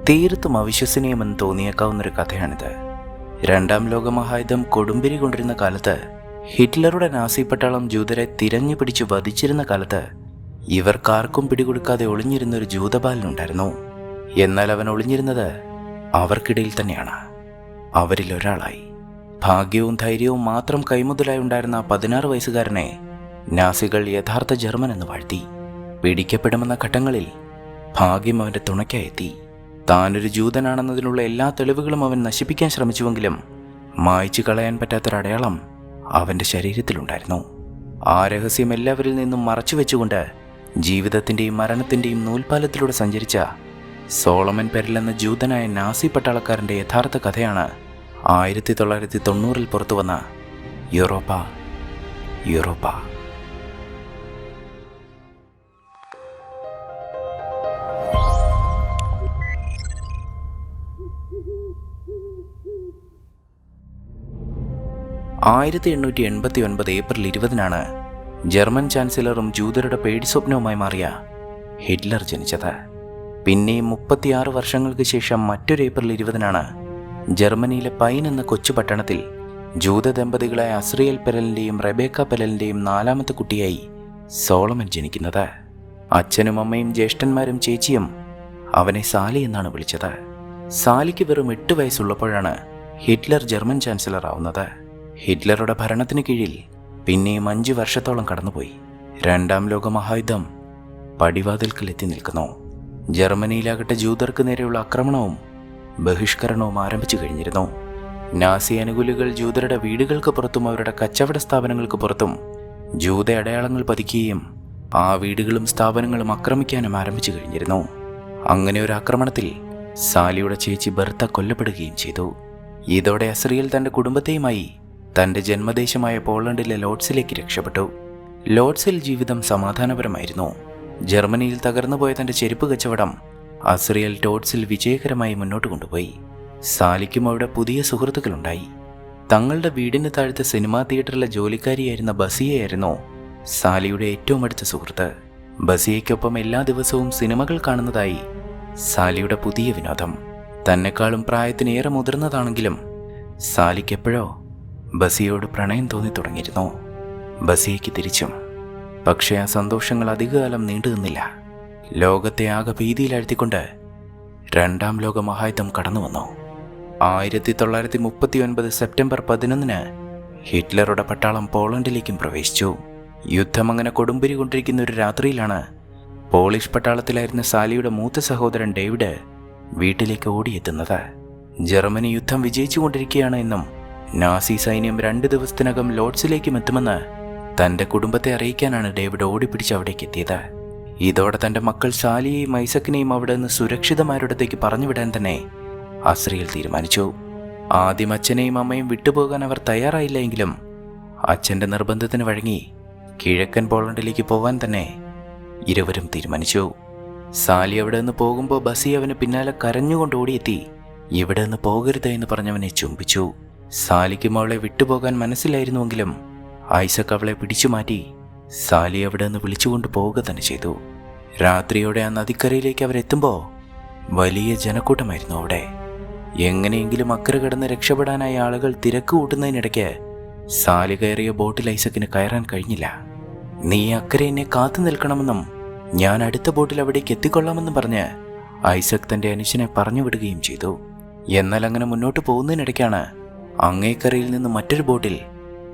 തീർത്തും അവിശ്വസനീയമെന്ന് തോന്നിയേക്കാവുന്നൊരു കഥയാണിത്. രണ്ടാം ലോകമഹായുദ്ധം കൊടുമ്പിരി കൊണ്ടിരുന്ന കാലത്ത്, ഹിറ്റ്ലറുടെ നാസി പട്ടാളം ജൂതരെ തിരഞ്ഞു പിടിച്ച് വധിച്ചിരുന്ന കാലത്ത്, ഇവർക്കാർക്കും പിടികൊടുക്കാതെ ഒളിഞ്ഞിരുന്നൊരു ജൂതബാലനുണ്ടായിരുന്നു. എന്നാൽ അവൻ ഒളിഞ്ഞിരുന്നത് അവർക്കിടയിൽ തന്നെയാണ്. അവരിൽ ഒരാളായി. ഭാഗ്യവും ധൈര്യവും മാത്രം കൈമുതലായി ഉണ്ടായിരുന്ന 16 വയസ്സുകാരനെ നാസികൾ യഥാർത്ഥ ജർമ്മൻ എന്ന് വാഴ്ത്തി. പിടിക്കപ്പെടുമെന്ന ഘട്ടങ്ങളിൽ ഭാഗ്യം അവൻ്റെ തുണയ്ക്കായെത്തി. താനൊരു ജൂതനാണെന്നതിനുള്ള എല്ലാ തെളിവുകളും അവൻ നശിപ്പിക്കാൻ ശ്രമിച്ചുവെങ്കിലും മായ്ച്ചു കളയാൻ പറ്റാത്തൊരടയാളം അവൻ്റെ ശരീരത്തിലുണ്ടായിരുന്നു. ആ രഹസ്യം എല്ലാവരിൽ നിന്നും മറച്ചു വെച്ചുകൊണ്ട് ജീവിതത്തിൻ്റെയും മരണത്തിൻ്റെയും നൂൽപ്പാലത്തിലൂടെ സഞ്ചരിച്ച സോളമൻ പെരൽ എന്ന ജൂതനായ നാസി പട്ടാളക്കാരൻ്റെ യഥാർത്ഥ കഥയാണ് 1990 പുറത്തു വന്ന യൂറോപ്പ. 1889 ഏപ്രിൽ 20 ജർമ്മൻ ചാൻസലറും ജൂതരുടെ പേടിസ്വപ്നവുമായി മാറിയ ഹിറ്റ്ലർ ജനിച്ചത്. പിന്നെയും 36 വർഷങ്ങൾക്ക് ശേഷം മറ്റൊരു ഏപ്രിൽ 20 ജർമ്മനിയിലെ പൈൻ എന്ന കൊച്ചു പട്ടണത്തിൽ ജൂത ദമ്പതികളായ അസ്രിയൽ പെരലിൻ്റെയും റെബേക്ക പെരലിൻ്റെയും 4ാമത്തെ കുട്ടിയായി സോളമൻ ജനിക്കുന്നത്. അച്ഛനും അമ്മയും ജ്യേഷ്ഠന്മാരും ചേച്ചിയും അവനെ സാലി എന്നാണ് വിളിച്ചത്. സാലിക്ക് വെറും 8 വയസ്സുള്ളപ്പോഴാണ് ഹിറ്റ്ലർ ജർമ്മൻ ചാൻസലർ ആവുന്നത്. ഹിറ്റ്ലറുടെ ഭരണത്തിന് കീഴിൽ പിന്നെയും 5 വർഷത്തോളം കടന്നുപോയി. രണ്ടാം ലോകമഹായുദ്ധം പടിവാതിൽക്കൽ എത്തി നിൽക്കുന്നു. ജർമ്മനിയിലാകട്ടെ ജൂതർക്ക് നേരെയുള്ള ആക്രമണവും ബഹിഷ്കരണവും ആരംഭിച്ചു കഴിഞ്ഞിരുന്നു. നാസി അനുകൂലികൾ ജൂതരുടെ വീടുകൾക്ക് പുറത്തും അവരുടെ കച്ചവട സ്ഥാപനങ്ങൾക്ക് പുറത്തും ജൂത അടയാളങ്ങൾ പതിക്കുകയും ആ വീടുകളും സ്ഥാപനങ്ങളും ആക്രമിക്കാനും ആരംഭിച്ചു കഴിഞ്ഞിരുന്നു. അങ്ങനെ ഒരു ആക്രമണത്തിൽ സാലിയുടെ ചേച്ചി ബെർത്ത കൊല്ലപ്പെടുകയും ചെയ്തു. ഇതോടെ അസ്രിയൽ തൻ്റെ കുടുംബത്തെയുമായി തൻ്റെ ജന്മദേശമായ പോളണ്ടിലെ ലോഡ്സിലേക്ക് രക്ഷപ്പെട്ടു. ലോഡ്സിൽ ജീവിതം സമാധാനപരമായിരുന്നു. ജർമ്മനിയിൽ തകർന്നുപോയ തൻ്റെ ചെരുപ്പ് കച്ചവടം അസ്രിയൽ ടോഡ്സിൽ വിജയകരമായി മുന്നോട്ട് കൊണ്ടുപോയി. സാലിക്കും അവിടെ പുതിയ സുഹൃത്തുക്കളുണ്ടായി. തങ്ങളുടെ വീടിന് താഴത്തെ സിനിമാ തിയേറ്ററിലെ ജോലിക്കാരിയായിരുന്ന ബസിയയായിരുന്നു സാലിയുടെ ഏറ്റവും അടുത്ത സുഹൃത്ത്. ബസിയയ്ക്കൊപ്പം എല്ലാ ദിവസവും സിനിമകൾ കാണുന്നതായി സാലിയുടെ പുതിയ വിനോദം. തന്നെക്കാളും പ്രായത്തിനേറെ മുതിർന്നതാണെങ്കിലും സാലിക്കെപ്പോഴോ ബസിയോട് പ്രണയം തോന്നി തുടങ്ങിയിരുന്നു. ബസിയയ്ക്ക് തിരിച്ചും. പക്ഷേ ആ സന്തോഷങ്ങൾ അധികകാലം നീണ്ടു നിന്നില്ല. ലോകത്തെ ആകെ ഭീതിയിലാഴ്ത്തിക്കൊണ്ട് രണ്ടാം ലോകമഹായുദ്ധം കടന്നു വന്നു. 1939 സെപ്റ്റംബർ 11 ഹിറ്റ്ലറുടെ പട്ടാളം പോളണ്ടിലേക്കും പ്രവേശിച്ചു. യുദ്ധം അങ്ങനെ കൊടുമ്പിരി കൊണ്ടിരിക്കുന്ന ഒരു രാത്രിയിലാണ് പോളിഷ് പട്ടാളത്തിലായിരുന്ന സാലിയുടെ മൂത്ത സഹോദരൻ ഡേവിഡ് വീട്ടിലേക്ക് ഓടിയെത്തുന്നത്. ജർമ്മനി യുദ്ധം വിജയിച്ചുകൊണ്ടിരിക്കുകയാണ് എന്നും നാസി സൈന്യം 2 ദിവസത്തിനകം ലോഡ്സിലേക്കും എത്തുമെന്ന് തൻ്റെ കുടുംബത്തെ അറിയിക്കാനാണ് ഡേവിഡ് ഓടിപ്പിടിച്ച് അവിടേക്ക് എത്തിയത്. ഇതോടെ തൻ്റെ മക്കൾ സാലിയെയും ഐസക്കിനെയും അവിടെ നിന്ന് സുരക്ഷിതമായൊരിടത്തേക്ക് പറഞ്ഞുവിടാൻ തന്നെ അസ്രിയൽ തീരുമാനിച്ചു. ആദ്യം അച്ഛനെയും അമ്മയും വിട്ടുപോകാൻ അവർ തയ്യാറായില്ല എങ്കിലും അച്ഛൻ്റെ നിർബന്ധത്തിന് വഴങ്ങി കിഴക്കൻ പോളണ്ടിലേക്ക് പോകാൻ തന്നെ ഇരുവരും തീരുമാനിച്ചു. സാലി അവിടെ നിന്ന് പോകുമ്പോൾ ബസി അവന് പിന്നാലെ കരഞ്ഞുകൊണ്ട് ഓടിയെത്തി ഇവിടെ നിന്ന് പോകരുത് എന്ന് പറഞ്ഞവനെ ചുംബിച്ചു. സാലിക്കും അവളെ വിട്ടുപോകാൻ മനസ്സിലായിരുന്നുവെങ്കിലും ഐസക് അവളെ പിടിച്ചു മാറ്റി സാലി അവിടെ നിന്ന് വിളിച്ചുകൊണ്ട് പോവുക തന്നെ ചെയ്തു. രാത്രിയോടെ ആ നദിക്കരയിലേക്ക് അവരെത്തുമ്പോൾ വലിയ ജനക്കൂട്ടമായിരുന്നു അവിടെ. എങ്ങനെയെങ്കിലും അക്കരെ കടന്ന് രക്ഷപ്പെടാനായി ആളുകൾ തിരക്ക് കൂട്ടുന്നതിനിടയ്ക്ക് സാലി കയറിയ ബോട്ടിൽ ഐസക്കിന് കയറാൻ കഴിഞ്ഞില്ല. നീ അക്കരെ എന്നെ കാത്തു നിൽക്കണമെന്നും ഞാൻ അടുത്ത ബോട്ടിൽ അവിടേക്ക് എത്തിക്കൊള്ളാമെന്നും പറഞ്ഞ് ഐസക് തൻ്റെ അനുജനെ പറഞ്ഞു വിടുകയും ചെയ്തു. എന്നാൽ അങ്ങനെ മുന്നോട്ട് പോകുന്നതിനിടയ്ക്കാണ് അങ്ങേക്കരയിൽ നിന്ന് മറ്റൊരു ബോട്ടിൽ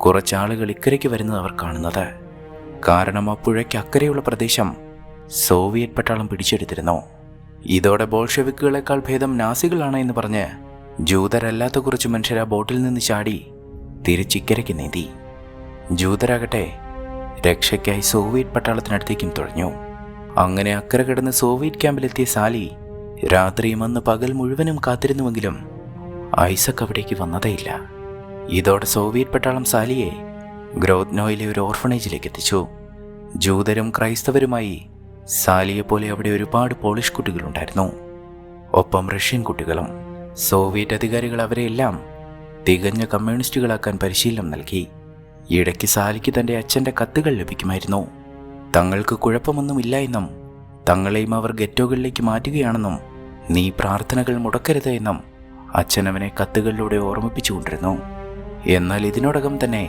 കുറച്ചാളുകൾ ഇക്കരയ്ക്ക് വരുന്നത് അവർ കാണുന്നത്. കാരണം ആ പുഴയ്ക്ക് അക്കരെയുള്ള പ്രദേശം സോവിയറ്റ് പട്ടാളം പിടിച്ചെടുത്തിരുന്നു. ഇതോടെ ബോൾഷെവിക്കുകളെക്കാൾ ഭേദം നാസികളാണ് എന്ന് പറഞ്ഞ് ജൂതരല്ലാത്ത കുറച്ച് മനുഷ്യർ ആ ബോട്ടിൽ നിന്ന് ചാടി തിരിച്ചിക്കരയ്ക്ക് നീന്തി. ജൂതരാകട്ടെ രക്ഷയ്ക്കായി സോവിയറ്റ് പട്ടാളത്തിനടുത്തേക്കും തുഴഞ്ഞു. അങ്ങനെ അക്കരെ കിടന്ന് സോവിയറ്റ് ക്യാമ്പിലെത്തിയ സാലി രാത്രിയും അന്ന് പകൽ മുഴുവനും കാത്തിരുന്നുവെങ്കിലും ഐസക് അവിടേക്ക് വന്നതേയില്ല. ഇതോടെ സോവിയറ്റ് പട്ടാളം സാലിയെ ഗ്രോദ്നോയിലെ ഒരു ഓർഫണേജിലേക്ക് എത്തിച്ചു. ജൂതരും ക്രൈസ്തവരുമായി സാലിയെപ്പോലെ അവിടെ ഒരുപാട് പോളിഷ് കുട്ടികളുണ്ടായിരുന്നു, ഒപ്പം റഷ്യൻ കുട്ടികളും. സോവിയറ്റ് അധികാരികൾ അവരെയെല്ലാം തികഞ്ഞ കമ്മ്യൂണിസ്റ്റുകളാക്കാൻ പരിശീലനം നൽകി. ഇടയ്ക്ക് സാലിക്ക് തൻ്റെ അച്ഛൻ്റെ കത്തുകൾ ലഭിക്കുമായിരുന്നു. തങ്ങൾക്ക് കുഴപ്പമൊന്നുമില്ല എന്നും തങ്ങളെയും അവർ ഗെറ്റോകളിലേക്ക് മാറ്റുകയാണെന്നും നീ പ്രാർത്ഥനകൾ മുടക്കരുത് എന്നും അച്ഛൻ അവനെ കത്തുകളിലൂടെ ഓർമ്മിപ്പിച്ചുകൊണ്ടിരുന്നു. എന്നാൽ ഇതിനോടകം തന്നെ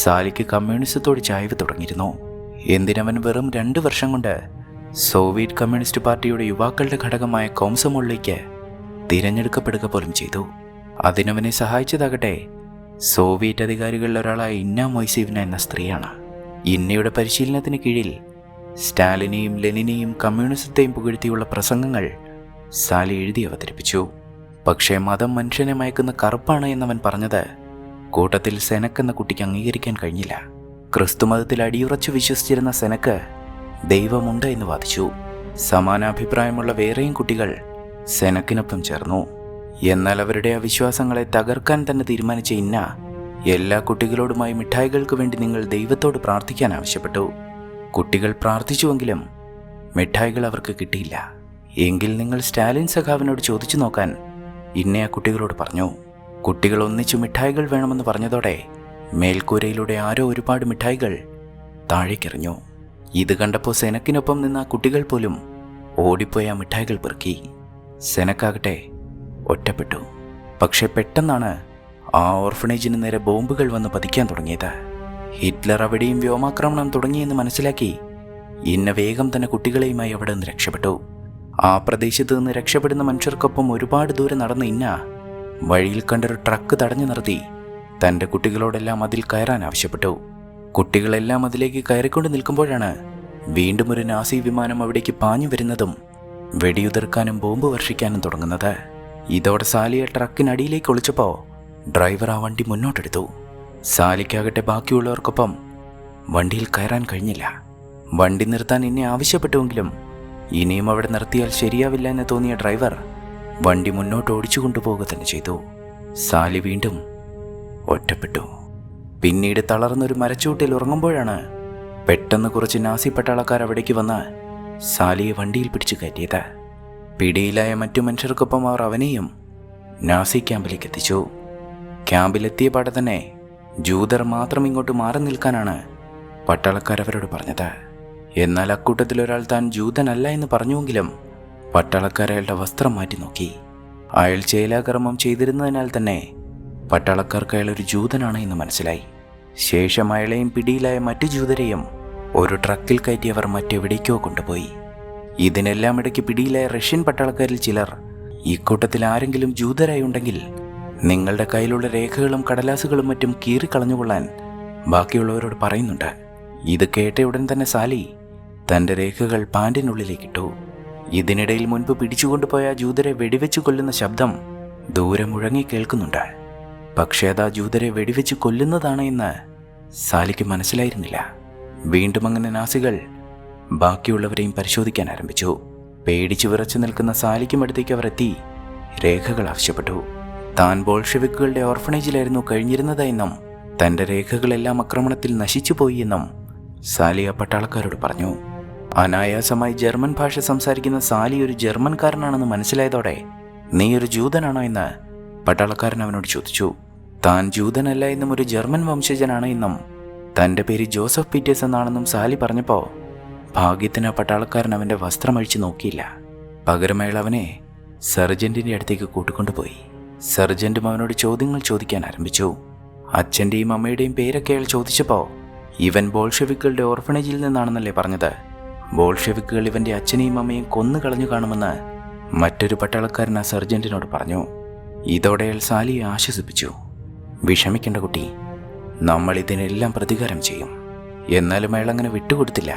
സാലിക്ക് കമ്മ്യൂണിസത്തോട് ചായ്വ് തുടങ്ങിയിരുന്നു. എന്തിനവൻ വെറും 2 വർഷം കൊണ്ട് സോവിയറ്റ് കമ്മ്യൂണിസ്റ്റ് പാർട്ടിയുടെ യുവാക്കളുടെ ഘടകമായ കോംസമോളിലേക്ക് തിരഞ്ഞെടുക്കപ്പെടുക പോലും ചെയ്തു. അതിനവനെ സഹായിച്ചതാകട്ടെ സോവിയറ്റ് അധികാരികളിൽ ഒരാളായ ഇന്ന മൊയ്സീവ്ന എന്ന സ്ത്രീയാണ്. ഇന്നയുടെ പരിശീലനത്തിന് കീഴിൽ സ്റ്റാലിനെയും ലെനിനെയും കമ്മ്യൂണിസത്തെയും പുകഴ്ത്തിയുള്ള പ്രസംഗങ്ങൾ സാലി എഴുതി അവതരിപ്പിച്ചു. പക്ഷേ മതം മനുഷ്യനെ മയക്കുന്ന കറുപ്പാണ് എന്നവൻ പറഞ്ഞത് കൂട്ടത്തിൽ സെനക്ക് എന്ന കുട്ടിക്ക് അംഗീകരിക്കാൻ കഴിഞ്ഞില്ല. ക്രിസ്തുമതത്തിൽ അടിയുറച്ചു വിശ്വസിച്ചിരുന്ന സെനക്ക് ദൈവമുണ്ട് എന്ന് വാദിച്ചു. സമാനാഭിപ്രായമുള്ള വേറെയും കുട്ടികൾ സെനക്കിനൊപ്പം ചേർന്നു. എന്നാൽ അവരുടെ ആ വിശ്വാസങ്ങളെ തകർക്കാൻ തന്നെ തീരുമാനിച്ച ഇന്ന എല്ലാ കുട്ടികളോടുമായി മിഠായികൾക്ക് വേണ്ടി നിങ്ങൾ ദൈവത്തോട് പ്രാർത്ഥിക്കാൻ ആവശ്യപ്പെട്ടു. കുട്ടികൾ പ്രാർത്ഥിച്ചുവെങ്കിലും മിഠായികൾ അവർക്ക് കിട്ടിയില്ല. എങ്കിൽ നിങ്ങൾ സ്റ്റാലിൻ സഖാവിനോട് ചോദിച്ചു നോക്കാൻ ഇന്ന ആ കുട്ടികളോട് പറഞ്ഞു. കുട്ടികൾ ഒന്നിച്ചു മിഠായികൾ വേണമെന്ന് പറഞ്ഞതോടെ മേൽക്കൂരയിലൂടെ ആരോ ഒരുപാട് മിഠായികൾ താഴേക്കെറിഞ്ഞു. ഇത് കണ്ടപ്പോൾ സെനക്കിനൊപ്പം നിന്ന ആ കുട്ടികൾ പോലും ഓടിപ്പോയി ആ മിഠായികൾ പെറുക്കി. സെനക്കാകട്ടെ ഒറ്റപ്പെട്ടു. പക്ഷെ പെട്ടെന്നാണ് ആ ഓർഫണേജിന് നേരെ ബോംബുകൾ വന്ന് പതിക്കാൻ തുടങ്ങിയത്. ഹിറ്റ്ലർ അവിടെയും വ്യോമാക്രമണം തുടങ്ങിയെന്ന് മനസ്സിലാക്കി ഇന്ന വേഗം തന്നെ കുട്ടികളെയുമായി അവിടെ നിന്ന് രക്ഷപ്പെട്ടു. ആ പ്രദേശത്ത് നിന്ന് രക്ഷപ്പെടുന്ന മനുഷ്യർക്കൊപ്പം ഒരുപാട് ദൂരം നടന്ന ഇന്ന വഴിയിൽ കണ്ടൊരു ട്രക്ക് തടഞ്ഞു നിർത്തി തൻ്റെ കുട്ടികളോടെല്ലാം അതിൽ കയറാൻ ആവശ്യപ്പെട്ടു. കുട്ടികളെല്ലാം അതിലേക്ക് കയറിക്കൊണ്ട് നിൽക്കുമ്പോഴാണ് വീണ്ടും ഒരു നാസി വിമാനം അവിടേക്ക് പാഞ്ഞു വരുന്നതും വെടിയുതിർക്കാനും ബോംബ് വർഷിക്കാനും തുടങ്ങുന്നത്. ഇതോടെ സാലിയെ ട്രക്കിനടിയിലേക്ക് ഒളിച്ചപ്പോൾ ഡ്രൈവർ ആ വണ്ടി മുന്നോട്ടെടുത്തു. സാലിക്കാകട്ടെ ബാക്കിയുള്ളവർക്കൊപ്പം വണ്ടിയിൽ കയറാൻ കഴിഞ്ഞില്ല. വണ്ടി നിർത്താൻ എന്നെ ആവശ്യപ്പെട്ടുവെങ്കിലും ഇനിയും അവിടെ നിർത്തിയാൽ ശരിയാവില്ല എന്ന് തോന്നിയ ഡ്രൈവർ വണ്ടി മുന്നോട്ട് ഓടിച്ചു കൊണ്ടുപോവുക തന്നെ ചെയ്തു. സാലി വീണ്ടും ഒറ്റപ്പെട്ടു. പിന്നീട് തളർന്നൊരു മരച്ചൂട്ടിൽ ഉറങ്ങുമ്പോഴാണ് പെട്ടെന്ന് കുറച്ച് നാസി പട്ടാളക്കാർ അവിടേക്ക് വന്ന് സാലിയെ വണ്ടിയിൽ പിടിച്ചു കയറ്റിയത്. പിടിയിലായ മറ്റു മനുഷ്യർക്കൊപ്പം അവർ അവനെയും നാസി ക്യാമ്പിലേക്ക് എത്തിച്ചു. ക്യാമ്പിലെത്തിയ പാടെ തന്നെ ജൂതർ മാത്രം ഇങ്ങോട്ട് മാറി നിൽക്കാനാണ് പട്ടാളക്കാരവരോട് പറഞ്ഞത്. എന്നാൽ അക്കൂട്ടത്തിലൊരാൾ താൻ ജൂതനല്ല എന്ന് പറഞ്ഞുവെങ്കിലും പട്ടാളക്കാരയാളുടെ വസ്ത്രം മാറ്റി നോക്കി. അയാൾ ചേലാകർമ്മം ചെയ്തിരുന്നതിനാൽ തന്നെ പട്ടാളക്കാർക്ക് അയാൾ ഒരു ജൂതനാണ് എന്ന് മനസ്സിലായി. ശേഷം അയാളെയും പിടിയിലായ മറ്റു ജൂതരെയും ഒരു ട്രക്കിൽ കയറ്റി അവർ മറ്റെവിടേക്കോ കൊണ്ടുപോയി. ഇതിനെല്ലാം ഇടയ്ക്ക് പിടിയിലായ റഷ്യൻ പട്ടാളക്കാരിൽ ചിലർ ഇക്കൂട്ടത്തിൽ ആരെങ്കിലും ജൂതരായി ഉണ്ടെങ്കിൽ നിങ്ങളുടെ കയ്യിലുള്ള രേഖകളും കടലാസുകളും മറ്റും കീറിക്കളഞ്ഞുകൊള്ളാൻ ബാക്കിയുള്ളവരോട് പറയുന്നുണ്ട്. ഇത് കേട്ടയുടൻ തന്നെ സാലി തൻ്റെ രേഖകൾ പാൻറിനുള്ളിലേക്കിട്ടു. ഇതിനിടയിൽ മുൻപ് പിടിച്ചുകൊണ്ടുപോയ ജൂതരെ വെടിവെച്ച് കൊല്ലുന്ന ശബ്ദം ദൂരെ മുഴങ്ങി കേൾക്കുന്നുണ്ട്. പക്ഷേ അത് ആ ജൂതരെ വെടിവെച്ച് കൊല്ലുന്നതാണ് എന്ന് സാലിക്ക് മനസ്സിലായിരുന്നില്ല. വീണ്ടും അങ്ങനെ നാസികൾ ബാക്കിയുള്ളവരെയും പരിശോധിക്കാൻ ആരംഭിച്ചു. പേടിച്ചു വിറച്ചു നിൽക്കുന്ന സാലിക്കും അടുത്തേക്ക് അവർ എത്തി രേഖകൾ ആവശ്യപ്പെട്ടു. താൻ ബോൾഷെവിക്കുകളുടെ ഓർഫണേജിലായിരുന്നു കഴിഞ്ഞിരുന്നതെന്നും തൻ്റെ രേഖകളെല്ലാം ആക്രമണത്തിൽ നശിച്ചുപോയി എന്നും സാലി ആ പട്ടാളക്കാരോട് പറഞ്ഞു. അനായാസമായി ജർമ്മൻ ഭാഷ സംസാരിക്കുന്ന സാലി ഒരു ജർമ്മൻകാരനാണെന്ന് മനസ്സിലായതോടെ നീ ഒരു ജൂതനാണോ എന്ന് പട്ടാളക്കാരൻ അവനോട് ചോദിച്ചു. താൻ ജൂതനല്ല എന്നും ഒരു ജർമ്മൻ വംശജനാണ് എന്നും തൻ്റെ പേര് ജോസഫ് പീറ്റേഴ്സ് എന്നാണെന്നും സാലി പറഞ്ഞപ്പോൾ ഭാഗ്യത്തിന് ആ പട്ടാളക്കാരൻ അവൻ്റെ വസ്ത്രം അഴിച്ചു നോക്കിയില്ല. പകരം അയാൾ അവനെ സർജന്റിൻ്റെ അടുത്തേക്ക് കൂട്ടിക്കൊണ്ടുപോയി. സർജന്റും അവനോട് ചോദ്യങ്ങൾ ചോദിക്കാൻ ആരംഭിച്ചു. അച്ഛൻ്റെയും അമ്മയുടെയും പേരൊക്കെ അയാൾ ചോദിച്ചപ്പോൾ ഇവൻ ബോൾഷെവിക്കുകളുടെ ഓർഫണേജിൽ നിന്നാണെന്നല്ലേ പറഞ്ഞത്. ബോൾഷെവിക്കുകൾ ഇവൻ്റെ അച്ഛനെയും അമ്മയും കൊന്നു കളഞ്ഞു കാണുമെന്ന് മറ്റൊരു പട്ടാളക്കാരൻ ആ സർജന്റിനോട് പറഞ്ഞു. ഇതോടെ അയാൾ സാലിയെ ആശ്വസിപ്പിച്ചു. വിഷമിക്കേണ്ട കുട്ടി, നമ്മൾ ഇതിനെല്ലാം പ്രതികാരം ചെയ്യും. എന്നാലും അയാൾ അങ്ങനെ വിട്ടുകൊടുത്തില്ല.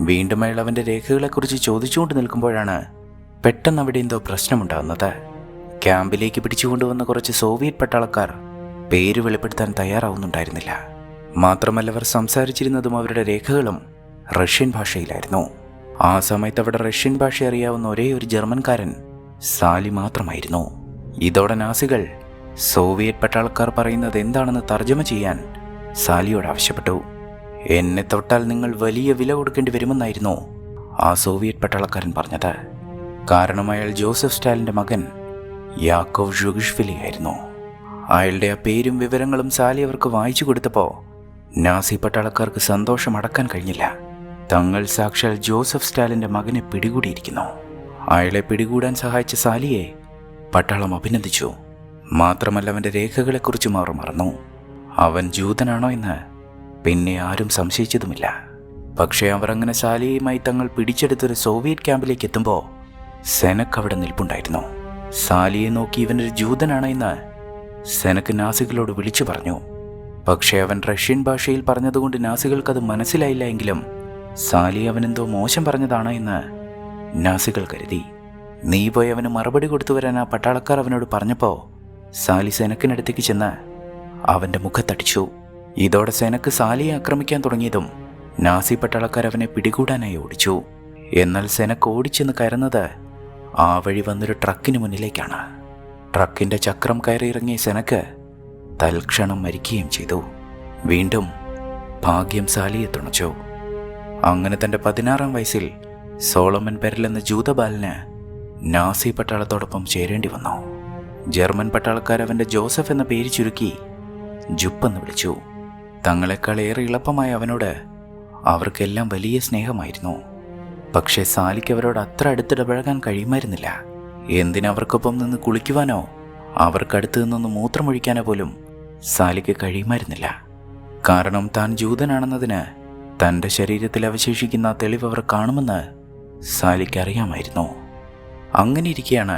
വീണ്ടും അയാൾ അവൻ്റെ രേഖകളെക്കുറിച്ച് ചോദിച്ചുകൊണ്ട് നിൽക്കുമ്പോഴാണ് പെട്ടെന്ന് അവിടെ എന്തോ പ്രശ്നമുണ്ടാകുന്നത്. ക്യാമ്പിലേക്ക് പിടിച്ചുകൊണ്ടുവന്ന കുറച്ച് സോവിയറ്റ് പട്ടാളക്കാർ പേര് വെളിപ്പെടുത്താൻ തയ്യാറാവുന്നുണ്ടായിരുന്നില്ല. മാത്രമല്ല അവർ സംസാരിച്ചിരുന്നതും അവരുടെ രേഖകളും റഷ്യൻ ഭാഷയിലായിരുന്നു. ആ സമയത്ത് അവിടെ റഷ്യൻ ഭാഷ അറിയാവുന്ന ഒരേ ഒരു ജർമ്മൻകാരൻ സാലി മാത്രമായിരുന്നു. ഇതോടെ നാസികൾ സോവിയറ്റ് പട്ടാളക്കാർ പറയുന്നത് എന്താണെന്ന് തർജ്ജമ ചെയ്യാൻ സാലിയോട് ആവശ്യപ്പെട്ടു. എന്നെ തൊട്ടാൽ നിങ്ങൾ വലിയ വില കൊടുക്കേണ്ടി വരുമെന്നായിരുന്നു ആ സോവിയറ്റ് പട്ടാളക്കാരൻ പറഞ്ഞത്. കാരണം അയാൾ ജോസഫ് സ്റ്റാലിൻ്റെ മകൻ യാക്കോവ് ഷുഗിഷ്വിലി ആയിരുന്നു. അയാളുടെ ആ പേരും വിവരങ്ങളും സാലി അവർക്ക് വായിച്ചു കൊടുത്തപ്പോൾ നാസി പട്ടാളക്കാർക്ക് സന്തോഷം അടക്കാൻ കഴിഞ്ഞില്ല. തങ്ങൾ സാക്ഷാൽ ജോസഫ് സ്റ്റാലിൻ്റെ മകനെ പിടികൂടിയിരിക്കുന്നു. അയാളെ പിടികൂടാൻ സഹായിച്ച സാലിയെ പട്ടാളം അഭിനന്ദിച്ചു. മാത്രമല്ല അവൻ്റെ രേഖകളെക്കുറിച്ചും അവർ മറന്നു. അവൻ ജൂതനാണോ എന്ന് പിന്നെ ആരും സംശയിച്ചതുമില്ല. പക്ഷേ അവർ അങ്ങനെ സാലിയുമായി തങ്ങൾ പിടിച്ചെടുത്തൊരു സോവിയറ്റ് ക്യാമ്പിലേക്ക് എത്തുമ്പോൾ സെനക്ക് അവിടെ നിൽപ്പുണ്ടായിരുന്നു. സാലിയെ നോക്കി ഇവനൊരു ജൂതനാണ് എന്ന് സെനക്ക് നാസികളോട് വിളിച്ചു പറഞ്ഞു. പക്ഷേ അവൻ റഷ്യൻ ഭാഷയിൽ പറഞ്ഞതുകൊണ്ട് നാസികൾക്കത് മനസ്സിലായില്ല. എങ്കിലും സാലി അവനെന്തോ മോശം പറഞ്ഞതാണ് എന്ന് നാസികൾ കരുതി. നീ പോയി അവന് മറുപടി കൊടുത്തു വരാൻ ആ പട്ടാളക്കാർ അവനോട് പറഞ്ഞപ്പോൾ സാലി സെനക്കിനടുത്തേക്ക് ചെന്ന് അവൻ്റെ മുഖത്തടിച്ചു. ഇതോടെ സെനക്ക് സാലിയെ ആക്രമിക്കാൻ തുടങ്ങിയതും നാസി പട്ടാളക്കാർ അവനെ പിടികൂടാനായി ഓടിച്ചു. എന്നാൽ സെനക്ക് ഓടിച്ചെന്ന് കയറുന്നത് ആ വഴി വന്നൊരു ട്രക്കിന് മുന്നിലേക്കാണ്. ട്രക്കിൻ്റെ ചക്രം കയറിയിറങ്ങിയ സെനക്ക് തൽക്ഷണം മരിക്കുകയും ചെയ്തു. വീണ്ടും ഭാഗ്യം സാലിയെ തുണച്ചു. അങ്ങനെ തൻ്റെ 16-ാം വയസ്സിൽ സോളമൻ പെരൽ എന്ന ജൂതബാലന് നാസി പട്ടാളത്തോടൊപ്പം ചേരേണ്ടി വന്നു. ജർമ്മൻ പട്ടാളക്കാർ അവൻ്റെ ജോസഫ് എന്ന പേര് ചുരുക്കി ജുപ്പ് എന്ന് വിളിച്ചു. തങ്ങളെക്കാൾ ഏറെ എളുപ്പമായ അവനോട് അവർക്കെല്ലാം വലിയ സ്നേഹമായിരുന്നു. പക്ഷേ സാലിക്ക് അവരോട് അത്ര അടുത്തിടപഴകാൻ കഴിയുമായിരുന്നില്ല. എന്തിനവർക്കൊപ്പം നിന്ന് കുളിക്കുവാനോ അവർക്കടുത്ത് നിന്നൊന്ന് മൂത്രമൊഴിക്കാനോ പോലും സാലിക്ക് കഴിയുമായിരുന്നില്ല. കാരണം താൻ ജൂതനാണെന്നതിന് തൻ്റെ ശരീരത്തിൽ അവശേഷിക്കുന്ന തെളിവ് അവർ കാണുമെന്ന് സാലിക്ക് അറിയാമായിരുന്നു. അങ്ങനെ ഇരിക്കെയാണ്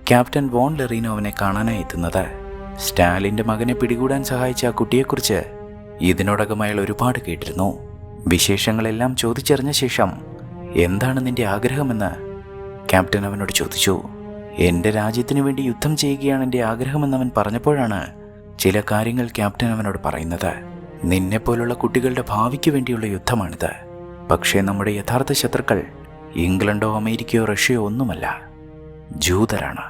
ക്യാപ്റ്റൻ വോൺ ലെറീനോ അവനെ കാണാനായി എത്തുന്നത്. സ്റ്റാലിൻ്റെ മകനെ പിടികൂടാൻ സഹായിച്ച ആ കുട്ടിയെക്കുറിച്ച് ഇതിനോടകം അയാൾ ഒരുപാട് കേട്ടിരുന്നു. വിശേഷങ്ങളെല്ലാം ചോദിച്ചറിഞ്ഞ ശേഷം എന്താണ് നിന്റെ ആഗ്രഹമെന്ന് ക്യാപ്റ്റൻ അവനോട് ചോദിച്ചു. എൻ്റെ രാജ്യത്തിനു വേണ്ടി യുദ്ധം ചെയ്യുകയാണ് എൻ്റെ ആഗ്രഹമെന്നവൻ പറഞ്ഞപ്പോഴാണ് ചില കാര്യങ്ങൾ ക്യാപ്റ്റൻ അവനോട് പറയുന്നത്. നിന്നെപ്പോലുള്ള കുട്ടികളുടെ ഭാവിക്ക് വേണ്ടിയുള്ള യുദ്ധമാണിത്. പക്ഷേ നമ്മുടെ യഥാർത്ഥ ശത്രുക്കൾ ഇംഗ്ലണ്ടോ അമേരിക്കയോ റഷ്യയോ ഒന്നുമല്ല, ജൂതരാണ്.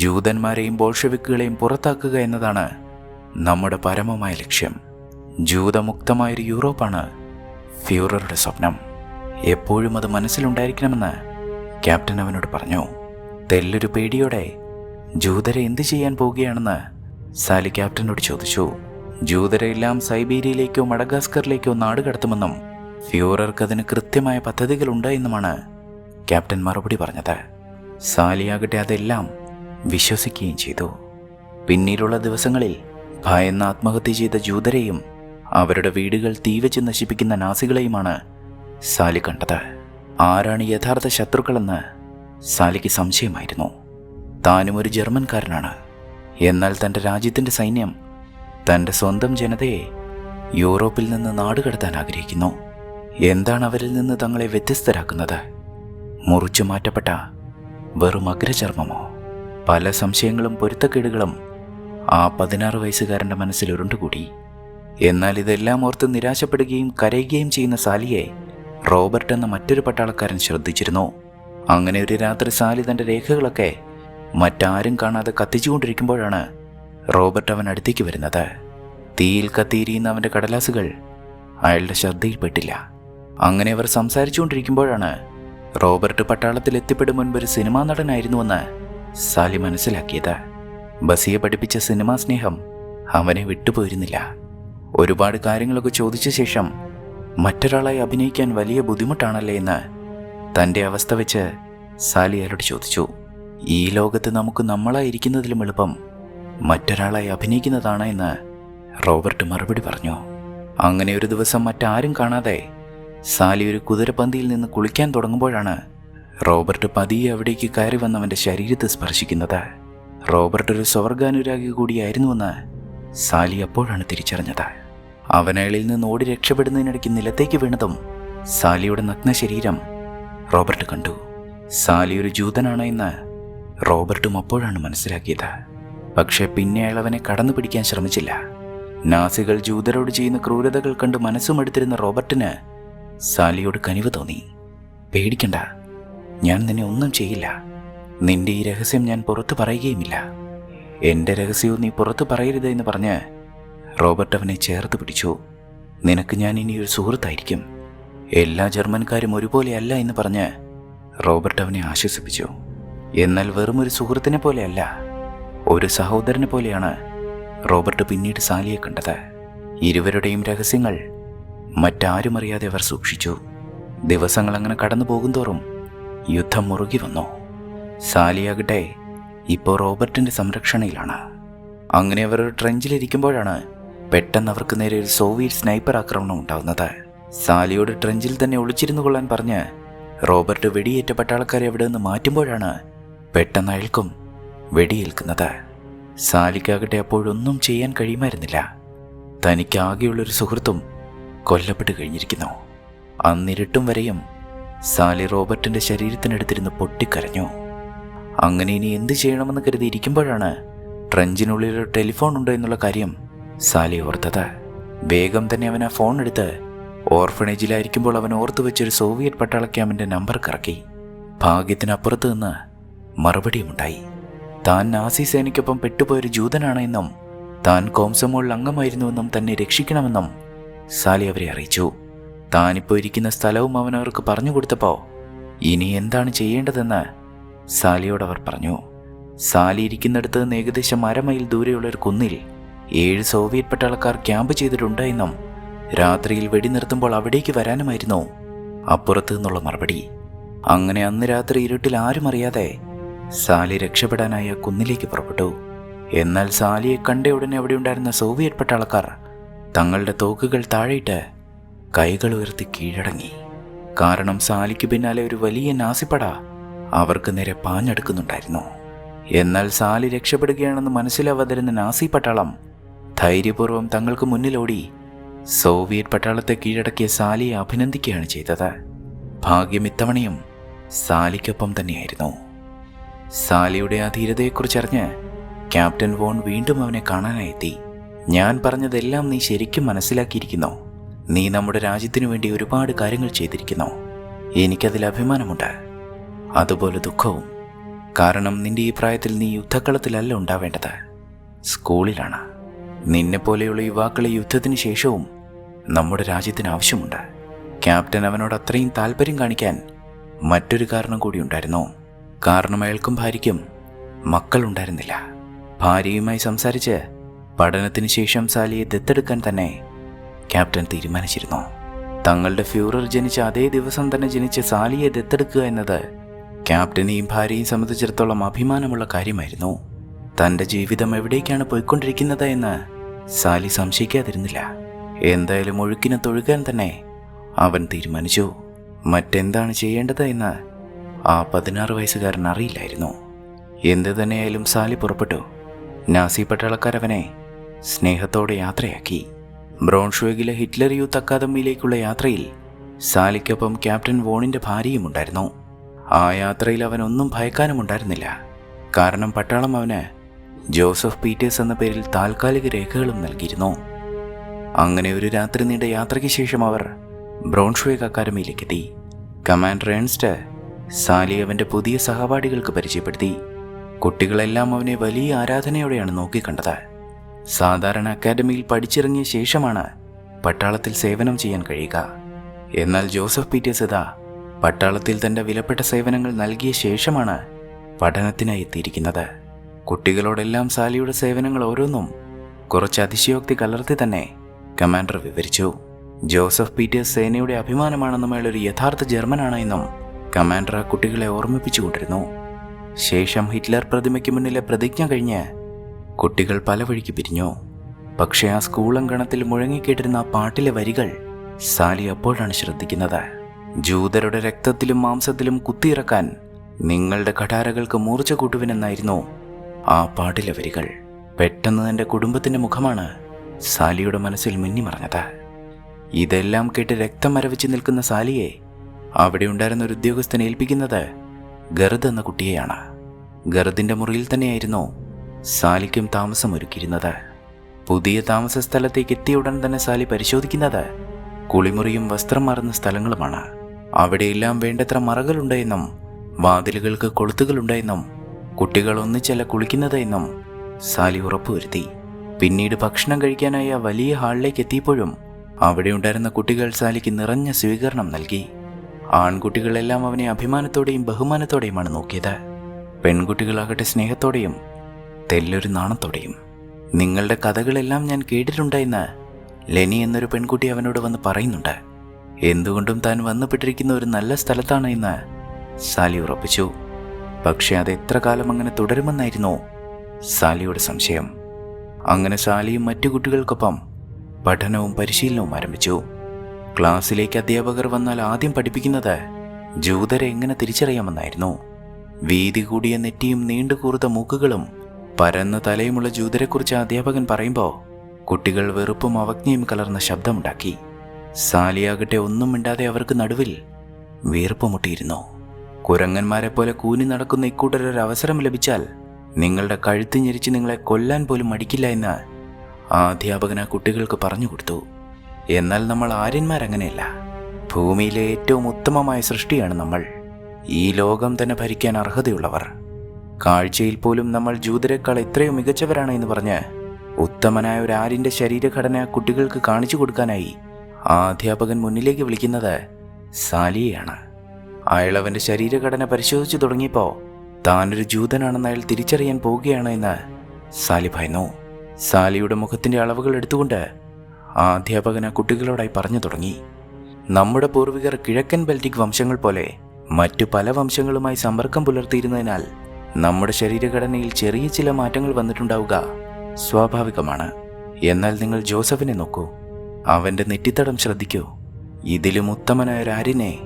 ജൂതന്മാരെയും ബോൾഷെവിക്കുകളെയും പുറത്താക്കുക എന്നതാണ് നമ്മുടെ പരമമായ ലക്ഷ്യം. ജൂതമുക്തമായൊരു യൂറോപ്പാണ് ഫ്യൂററുടെ സ്വപ്നം. എപ്പോഴും അത് മനസ്സിലുണ്ടായിരിക്കണമെന്ന് ക്യാപ്റ്റൻ അവനോട് പറഞ്ഞു. തെല്ലൊരു പേടിയോടെ ജൂതരെ എന്ത് ചെയ്യാൻ പോവുകയാണെന്ന് സാലി ക്യാപ്റ്റനോട് ചോദിച്ചു. ജൂതരെല്ലാം സൈബീരിയയിലേക്കോ മഡഗാസ്കറിലേക്കോ നാടുകടത്തുമെന്നും ഫ്യൂറർക്ക് അതിന് കൃത്യമായ പദ്ധതികളുണ്ട് എന്നുമാണ് ക്യാപ്റ്റൻ മറുപടി പറഞ്ഞത്. സാലിയാകട്ടെ അതെല്ലാം വിശ്വസിക്കുകയും ചെയ്തു. പിന്നീടുള്ള ദിവസങ്ങളിൽ ഭയന്ന് ആത്മഹത്യ ചെയ്ത ജൂതരെയും അവരുടെ വീടുകൾ തീവച്ച് നശിപ്പിക്കുന്ന നാസികളെയുമാണ് സാലി കണ്ടത്. ആരാണ് യഥാർത്ഥ ശത്രുക്കളെന്ന് സാലിക്ക് സംശയമായിരുന്നു. താനും ഒരു ജർമ്മൻകാരനാണ്. എന്നാൽ തൻ്റെ രാജ്യത്തിൻ്റെ സൈന്യം തൻ്റെ സ്വന്തം ജനതയെ യൂറോപ്പിൽ നിന്ന് നാടുകടത്താൻ ആഗ്രഹിക്കുന്നു. എന്താണ് അവരിൽ നിന്ന് തങ്ങളെ വ്യത്യസ്തരാക്കുന്നത്? മുറിച്ചു മാറ്റപ്പെട്ട വെറും അഗ്രചർമ്മമോ? പല സംശയങ്ങളും പൊരുത്തക്കേടുകളും ആ 16 വയസ്സുകാരൻ്റെ മനസ്സിൽ ഉരുണ്ടുകൂടി. എന്നാൽ ഇതെല്ലാം ഓർത്ത് നിരാശപ്പെടുകയും കരയുകയും ചെയ്യുന്ന സാലിയെ റോബർട്ട് എന്ന മറ്റൊരു പട്ടാളക്കാരൻ ശ്രദ്ധിച്ചിരുന്നു. അങ്ങനെ ഒരു രാത്രി സാലി തൻ്റെ രേഖകളൊക്കെ മറ്റാരും കാണാതെ കത്തിച്ചുകൊണ്ടിരിക്കുമ്പോഴാണ് റോബർട്ട് അവൻ അടുത്തേക്ക് വരുന്നത്. തീയിൽ കത്തിയിരിയുന്ന അവൻ്റെ കടലാസുകൾ അയാളുടെ ശ്രദ്ധയിൽപ്പെട്ടില്ല. അങ്ങനെ അവർ സംസാരിച്ചുകൊണ്ടിരിക്കുമ്പോഴാണ് റോബർട്ട് പട്ടാളത്തിൽ എത്തിപ്പെടും മുൻപ് ഒരു സിനിമാ നടനായിരുന്നുവെന്ന് സാലി മനസ്സിലാക്കിയത്. ബസിയെ പഠിപ്പിച്ച സിനിമാ സ്നേഹം അവനെ വിട്ടുപോയിരുന്നില്ല. ഒരുപാട് കാര്യങ്ങളൊക്കെ ചോദിച്ച ശേഷം മറ്റൊരാളായി അഭിനയിക്കാൻ വലിയ ബുദ്ധിമുട്ടാണല്ലേ എന്ന് തൻ്റെ അവസ്ഥ വെച്ച് സാലി അയാളോട് ചോദിച്ചു. ഈ ലോകത്ത് നമുക്ക് നമ്മളായിരിക്കുന്നതിലും എളുപ്പം മറ്റൊരാളായി അഭിനയിക്കുന്നതാണ് എന്ന് റോബർട്ട് മറുപടി പറഞ്ഞു. അങ്ങനെ ഒരു ദിവസം മറ്റാരും കാണാതെ സാലി ഒരു കുതിരപ്പന്തിയിൽ നിന്ന് കുളിക്കാൻ തുടങ്ങുമ്പോഴാണ് റോബർട്ട് പതിയെ അവിടേക്ക് കയറി വന്നവൻ്റെ ശരീരത്തെ സ്പർശിക്കുന്നത്. റോബർട്ട് ഒരു സ്വർഗാനുരാഗി കൂടിയായിരുന്നുവെന്ന് സാലി അപ്പോഴാണ് തിരിച്ചറിഞ്ഞത്. അവൻ അയാളിൽ നിന്ന് ഓടി രക്ഷപ്പെടുന്നതിനിടയ്ക്ക് നിലത്തേക്ക് വീണതും സാലിയുടെ നഗ്ന ശരീരം റോബർട്ട് കണ്ടു. സാലി ഒരു ജൂതനാണ് എന്ന് റോബർട്ടും അപ്പോഴാണ് മനസ്സിലാക്കിയത്. പക്ഷേ പിന്നെ അയാൾ അവനെ കടന്നു പിടിക്കാൻ ശ്രമിച്ചില്ല. നാസികൾ ജൂതരോട് ചെയ്യുന്ന ക്രൂരതകൾ കണ്ട് മനസ്സുമെടുത്തിരുന്ന റോബർട്ടിന് സാലിയോട് കനിവ് തോന്നി. പേടിക്കണ്ട, ഞാൻ നിന്നെ ഒന്നും ചെയ്യില്ല. നിന്റെ ഈ രഹസ്യം ഞാൻ പുറത്തു പറയുകയുമില്ല. എൻ്റെ രഹസ്യവും നീ പുറത്തു പറയരുത് എന്ന് പറഞ്ഞ് റോബർട്ട് അവനെ ചേർത്ത് പിടിച്ചു. നിനക്ക് ഞാൻ ഇനി ഒരു സുഹൃത്തായിരിക്കും. എല്ലാ ജർമ്മൻകാരും ഒരുപോലെയല്ല എന്ന് പറഞ്ഞ് റോബർട്ട് അവനെ ആശ്വസിപ്പിച്ചു. എന്നാൽ വെറും ഒരു സുഹൃത്തിനെ പോലെയല്ല, ഒരു സഹോദരനെ പോലെയാണ് റോബർട്ട് പിന്നീട് സാലിയെ കണ്ടത്. ഇരുവരുടെയും രഹസ്യങ്ങൾ മറ്റാരും അറിയാതെ അവർ സൂക്ഷിച്ചു. ദിവസങ്ങൾ അങ്ങനെ കടന്നു പോകുന്തോറും യുദ്ധം മുറുകി വന്നു. സാലിയാകട്ടെ ഇപ്പോൾ റോബർട്ടിൻ്റെ സംരക്ഷണയിലാണ്. അങ്ങനെ അവർ ഒരു ട്രെഞ്ചിലിരിക്കുമ്പോഴാണ് പെട്ടെന്ന് അവർക്ക് നേരെ ഒരു സോവിയറ്റ് സ്നൈപ്പർ ആക്രമണം ഉണ്ടാകുന്നത്. സാലിയോട് ട്രെഞ്ചിൽ തന്നെ ഒളിച്ചിരുന്നു കൊള്ളാൻ പറഞ്ഞ് റോബർട്ട് വെടിയേറ്റ പട്ടാളക്കാരെ അവിടെ നിന്ന് മാറ്റുമ്പോഴാണ് പെട്ടെന്ന് അയാൾക്കും വെടിയേൽക്കുന്നത്. സാലിക്കാകട്ടെ അപ്പോഴൊന്നും ചെയ്യാൻ കഴിയുമായിരുന്നില്ല. തനിക്ക് ആകെയുള്ളൊരു സുഹൃത്തും കൊല്ലപ്പെട്ട് കഴിഞ്ഞിരിക്കുന്നു. അന്നിരുട്ടും വരെയും സാലി റോബർട്ടിൻ്റെ ശരീരത്തിനടുത്തിരുന്ന് പൊട്ടിക്കരഞ്ഞു. അങ്ങനെ ഇനി എന്ത് ചെയ്യണമെന്ന് കരുതിയിരിക്കുമ്പോഴാണ് ട്രെഞ്ചിനുള്ളിലൊരു ടെലിഫോൺ ഉണ്ട് എന്നുള്ള കാര്യം സാലി ഓർത്തത്. വേഗം തന്നെ അവൻ ആ ഫോൺ എടുത്ത് ഓർഫണേജിലായിരിക്കുമ്പോൾ അവൻ ഓർത്തു വെച്ചൊരു സോവിയറ്റ് പട്ടാള ക്യാമ്പിൻ്റെ നമ്പർ കറക്കി. ഭാഗ്യത്തിനപ്പുറത്ത് നിന്ന് മറുപടിയുമുണ്ടായി. താൻ നാസി സേനയ്ക്കൊപ്പം പെട്ടുപോയൊരു ജൂതനാണ് എന്നും താൻ കോംസമോളിൽ അംഗമായിരുന്നുവെന്നും തന്നെ രക്ഷിക്കണമെന്നും സാലി അവരെ അറിയിച്ചു. താനിപ്പോൾ ഇരിക്കുന്ന സ്ഥലവും അവൻ അവർക്ക് പറഞ്ഞു കൊടുത്തപ്പോൾ ഇനി എന്താണ് ചെയ്യേണ്ടതെന്ന് സാലിയോട് അവർ പറഞ്ഞു. സാലി ഇരിക്കുന്നിടത്ത് നിന്ന് ഏകദേശം 1/2 മൈൽ ദൂരെയുള്ള ഒരു കുന്നിൽ 7 സോവിയറ്റ് പട്ടാളക്കാർ ക്യാമ്പ് ചെയ്തിട്ടുണ്ട് എന്നും രാത്രിയിൽ വെടിനിർത്തുമ്പോൾ അവിടേക്ക് വരാനുമായിരുന്നു അപ്പുറത്തു നിന്നുള്ള മറുപടി. അങ്ങനെ അന്ന് രാത്രി ഇരുട്ടിൽ ആരും അറിയാതെ സാലി രക്ഷപ്പെടാനായി കുന്നിലേക്ക് പുറപ്പെട്ടു. എന്നാൽ സാലിയെ കണ്ട ഉടനെ അവിടെ ഉണ്ടായിരുന്ന സോവിയറ്റ് പട്ടാളക്കാർ തങ്ങളുടെ തോക്കുകൾ താഴെയിട്ട് കൈകൾ ഉയർത്തി കീഴടങ്ങി. കാരണം സാലിക്ക് പിന്നാലെ ഒരു വലിയ നാസിപ്പട അവർക്ക് നേരെ പാഞ്ഞെടുക്കുന്നുണ്ടായിരുന്നു. എന്നാൽ സാലി രക്ഷപ്പെടുകയാണെന്ന് മനസ്സിലാവാതിരുന്ന നാസി പട്ടാളം ധൈര്യപൂർവ്വം തങ്ങൾക്ക് മുന്നിലോടി സോവിയറ്റ് പട്ടാളത്തെ കീഴടക്കിയ സാലിയെ അഭിനന്ദിക്കുകയാണ് ചെയ്തത്. ഭാഗ്യം ഇത്തവണയും സാലിക്കൊപ്പം തന്നെയായിരുന്നു. സാലിയുടെ ആ ധീരതയെക്കുറിച്ചറിഞ്ഞ് ക്യാപ്റ്റൻ വോൺ വീണ്ടും അവനെ കാണാനായെത്തി. ഞാൻ പറഞ്ഞതെല്ലാം നീ ശരിക്കും മനസ്സിലാക്കിയിരിക്കുന്നു. നീ നമ്മുടെ രാജ്യത്തിനു വേണ്ടി ഒരുപാട് കാര്യങ്ങൾ ചെയ്തിരിക്കുന്നു. എനിക്കതിൽ അഭിമാനമുണ്ട്, അതുപോലെ ദുഃഖവും. കാരണം നിന്റെ ഈ പ്രായത്തിൽ നീ യുദ്ധക്കളത്തിലല്ല ഉണ്ടാവേണ്ടത്, സ്കൂളിലാണ്. നിന്നെപ്പോലെയുള്ള യുവാക്കളെ യുദ്ധത്തിന് ശേഷവും നമ്മുടെ രാജ്യത്തിന് ആവശ്യമുണ്ട്. ക്യാപ്റ്റൻ അവനോട് അത്രയും താല്പര്യം കാണിക്കാൻ മറ്റൊരു കാരണം കൂടി ഉണ്ടായിരുന്നു. കാരണം അയാൾക്കും ഭാര്യയ്ക്കും മക്കളുണ്ടായിരുന്നില്ല. ഭാര്യയുമായി സംസാരിച്ച് പഠനത്തിന് ശേഷം സാലിയെ ദത്തെടുക്കാൻ തന്നെ ക്യാപ്റ്റൻ തീരുമാനിച്ചിരുന്നു. തങ്ങളുടെ ഫ്യൂറർ ജനിച്ച അതേ ദിവസം തന്നെ ജനിച്ച സാലിയെ ദത്തെടുക്കുക എന്നത് ക്യാപ്റ്റനെയും ഭാര്യയും സംബന്ധിച്ചിടത്തോളം അഭിമാനമുള്ള കാര്യമായിരുന്നു. തൻ്റെ ജീവിതം എവിടേക്കാണ് പോയിക്കൊണ്ടിരിക്കുന്നത് എന്ന് സാലി സംശയിക്കാതിരുന്നില്ല. എന്തായാലും ഒഴുക്കിനെ തൊഴുകാൻ തന്നെ അവൻ തീരുമാനിച്ചു. മറ്റെന്താണ് ചെയ്യേണ്ടത് എന്ന് ആ 16 വയസ്സുകാരൻ അറിയില്ലായിരുന്നു. എന്തു തന്നെയായാലും സാലി പുറപ്പെട്ടു. നാസി പട്ടാളക്കാരവനെ സ്നേഹത്തോടെ യാത്രയാക്കി. ബ്രോൺഷ്വേഗിലെ ഹിറ്റ്ലർ യൂത്ത് അക്കാദമിയിലേക്കുള്ള യാത്രയിൽ സാലിക്കൊപ്പം ക്യാപ്റ്റൻ വോണിൻ്റെ ഭാര്യയും ഉണ്ടായിരുന്നു. ആ യാത്രയിൽ അവനൊന്നും ഭയക്കാനുമുണ്ടായിരുന്നില്ല. കാരണം പട്ടാളം അവന് ജോസഫ് പീറ്റേഴ്സ് എന്ന പേരിൽ താൽക്കാലിക രേഖകളും നൽകിയിരുന്നു. അങ്ങനെ ഒരു രാത്രി നീണ്ട യാത്രയ്ക്ക് ശേഷം അവർ ബ്രോൺഷ്വേഗ് അക്കാദമിയിലേക്കെത്തി. കമാൻഡർ ഏൺസ്റ്റ് സാലി അവൻ്റെ പുതിയ സഹപാഠികൾക്ക് പരിചയപ്പെടുത്തി. കുട്ടികളെല്ലാം അവനെ വലിയ ആരാധനയോടെയാണ് നോക്കിക്കണ്ടത്. സാധാരണ അക്കാദമിയിൽ പഠിച്ചിറങ്ങിയ ശേഷമാണ് പട്ടാളത്തിൽ സേവനം ചെയ്യാൻ കഴിയുക. എന്നാൽ ജോസഫ് പീറ്റേഴ്സ് ഇതാ പട്ടാളത്തിൽ തൻ്റെ വിലപ്പെട്ട സേവനങ്ങൾ നൽകിയ ശേഷമാണ് പഠനത്തിനായി എത്തിയിരിക്കുന്നത്. കുട്ടികളോടെല്ലാം സാലിയുടെ സേവനങ്ങൾ ഓരോന്നും കുറച്ച് അതിശയോക്തി കലർത്തി തന്നെ കമാൻഡർ വിവരിച്ചു. ജോസഫ് പീറ്റേഴ്സ് സേനയുടെ അഭിമാനമാണെന്നും അയാളൊരു യഥാർത്ഥ ജർമ്മനാണ് എന്നും കമാൻഡർ ആ കുട്ടികളെ ഓർമ്മിപ്പിച്ചുകൊണ്ടിരുന്നു. ശേഷം ഹിറ്റ്ലർ പ്രതിമയ്ക്ക് മുന്നിലെ പ്രതിജ്ഞ കഴിഞ്ഞ് കുട്ടികൾ പല വഴിക്ക് പിരിഞ്ഞു. പക്ഷേ ആ സ്കൂൾ അങ്കണത്തിൽ മുഴങ്ങിക്കേട്ടിരുന്ന ആ പാട്ടിലെ വരികൾ സാലി അപ്പോഴാണ് ശ്രദ്ധിക്കുന്നത്. ജൂതരുടെ രക്തത്തിലും മാംസത്തിലും കുത്തിയിറക്കാൻ നിങ്ങളുടെ കഠാരകൾക്ക് മൂർച്ച കൂട്ടുവിനെന്നായിരുന്നു ആ പാട്ടിലെ വരികൾ. പെട്ടെന്ന് തൻ്റെ കുടുംബത്തിൻ്റെ മുഖമാണ് സാലിയുടെ മനസ്സിൽ മിന്നിമറഞ്ഞത്. ഇതെല്ലാം കേട്ട് രക്തം മരവിച്ച് നിൽക്കുന്ന സാലിയെ അവിടെ ഉണ്ടായിരുന്ന ഒരു ഉദ്യോഗസ്ഥനെ ഏൽപ്പിക്കുന്നത് ഗർദ് എന്ന കുട്ടിയെയാണ്. ഗർദിൻ്റെ മുറിയിൽ തന്നെയായിരുന്നു സാലിക്കും താമസമൊരുക്കിയിരുന്നത്. പുതിയ താമസ സ്ഥലത്തേക്ക് എത്തിയ ഉടൻ തന്നെ സാലി പരിശോധിക്കുന്നത് കുളിമുറിയും വസ്ത്രം മാറുന്ന സ്ഥലങ്ങളുമാണ്. അവിടെയെല്ലാം വേണ്ടത്ര മറകളുണ്ടെന്നും വാതിലുകൾക്ക് കൊളുത്തുകളുണ്ടെന്നും കുട്ടികൾ ഒന്നിച്ചല്ല കുളിക്കുന്നത് എന്നും സാലി ഉറപ്പുവരുത്തി. പിന്നീട് ഭക്ഷണം കഴിക്കാനായി ആ വലിയ ഹാളിലേക്ക് എത്തിയപ്പോഴും അവിടെ ഉണ്ടായിരുന്ന കുട്ടികൾ സാലിക്ക് നിറഞ്ഞ സ്വീകരണം നൽകി. ആൺകുട്ടികളെല്ലാം അവനെ അഭിമാനത്തോടെയും ബഹുമാനത്തോടെയുമാണ് നോക്കിയത്. പെൺകുട്ടികളാകട്ടെ സ്നേഹത്തോടെയും തെല്ലൊരു നാണത്തോടെയും. നിങ്ങളുടെ കഥകളെല്ലാം ഞാൻ കേട്ടിട്ടുണ്ടെന്ന് ലെനി എന്നൊരു പെൺകുട്ടി അവനോട് വന്ന് പറയുന്നുണ്ട്. എന്തുകൊണ്ടും താൻ വന്നുപെട്ടിരിക്കുന്ന ഒരു നല്ല സ്ഥലത്താണ് എന്ന് സാലി ഉറപ്പിച്ചു. പക്ഷെ അത് എത്ര കാലം അങ്ങനെ തുടരുമെന്നായിരുന്നു സാലിയുടെ സംശയം. അങ്ങനെ സാലിയും മറ്റു കുട്ടികൾക്കൊപ്പം പഠനവും പരിശീലനവും ആരംഭിച്ചു. ക്ലാസ്സിലേക്ക് അധ്യാപകർ വന്നാൽ ആദ്യം പഠിപ്പിക്കുന്നത് ജൂതരെ എങ്ങനെ തിരിച്ചറിയാമെന്നായിരുന്നു. വീതി കൂടിയ നെറ്റിയും നീണ്ടു കൂർത്ത മൂക്കുകളും പരന്ന തലയുമുള്ള ജൂതരെക്കുറിച്ച് അധ്യാപകൻ പറയുമ്പോൾ കുട്ടികൾ വെറുപ്പും അവജ്ഞയും കലർന്ന ശബ്ദമുണ്ടാക്കി. സാലിയാകട്ടെ ഒന്നും മിണ്ടാതെ അവർക്ക് നടുവിൽ വീർപ്പ് മുട്ടിയിരുന്നു. കുരങ്ങന്മാരെ പോലെ കൂനി നടക്കുന്ന ഇക്കൂട്ടരൊരു അവസരം ലഭിച്ചാൽ നിങ്ങളുടെ കഴുത്ത് ഞെരിച്ച് നിങ്ങളെ കൊല്ലാൻ പോലും മടിക്കില്ല എന്ന് ആ അധ്യാപകൻ ആ കുട്ടികൾക്ക് പറഞ്ഞു കൊടുത്തു. എന്നാൽ നമ്മൾ ആര്യന്മാരങ്ങനെയല്ല. ഭൂമിയിലെ ഏറ്റവും ഉത്തമമായ സൃഷ്ടിയാണ് നമ്മൾ. ഈ ലോകം തന്നെ ഭരിക്കാൻ അർഹതയുള്ളവർ. കാഴ്ചയിൽ പോലും നമ്മൾ ജൂതരെക്കാൾ എത്രയോ മികച്ചവരാണ് എന്ന് പറഞ്ഞ് ഉത്തമനായ ഒരു ആര്യന്റെ ശരീരഘടന കുട്ടികൾക്ക് കാണിച്ചു കൊടുക്കാനായി ആ അധ്യാപകൻ മുന്നിലേക്ക് വിളിക്കുന്നത് സാലിയെയാണ്. അയാൾ അവന്റെ ശരീരഘടന പരിശോധിച്ചു തുടങ്ങിയപ്പോൾ താനൊരു ജൂതനാണെന്ന് അയാൾ തിരിച്ചറിയാൻ പോവുകയാണ് എന്ന് സാലി ഭയന്നു. സാലിയുടെ മുഖത്തിന്റെ അളവുകൾ എടുത്തുകൊണ്ട് ആ അധ്യാപകൻ ആ കുട്ടികളോടായി പറഞ്ഞു തുടങ്ങി. നമ്മുടെ പൂർവികർ കിഴക്കൻ ബെൽറ്റിക് വംശങ്ങൾ പോലെ മറ്റു പല വംശങ്ങളുമായി സമ്പർക്കം പുലർത്തിയിരുന്നതിനാൽ നമ്മുടെ ശരീരഘടനയിൽ ചെറിയ ചില മാറ്റങ്ങൾ വന്നിട്ടുണ്ടാവുക സ്വാഭാവികമാണ്. എന്നാൽ നിങ്ങൾ ജോസഫിനെ നോക്കൂ. അവന്റെ നെറ്റിത്തടം ശ്രദ്ധിക്കൂ. ഇതിലും ഉത്തമനായ ഒരു ആര്യനെ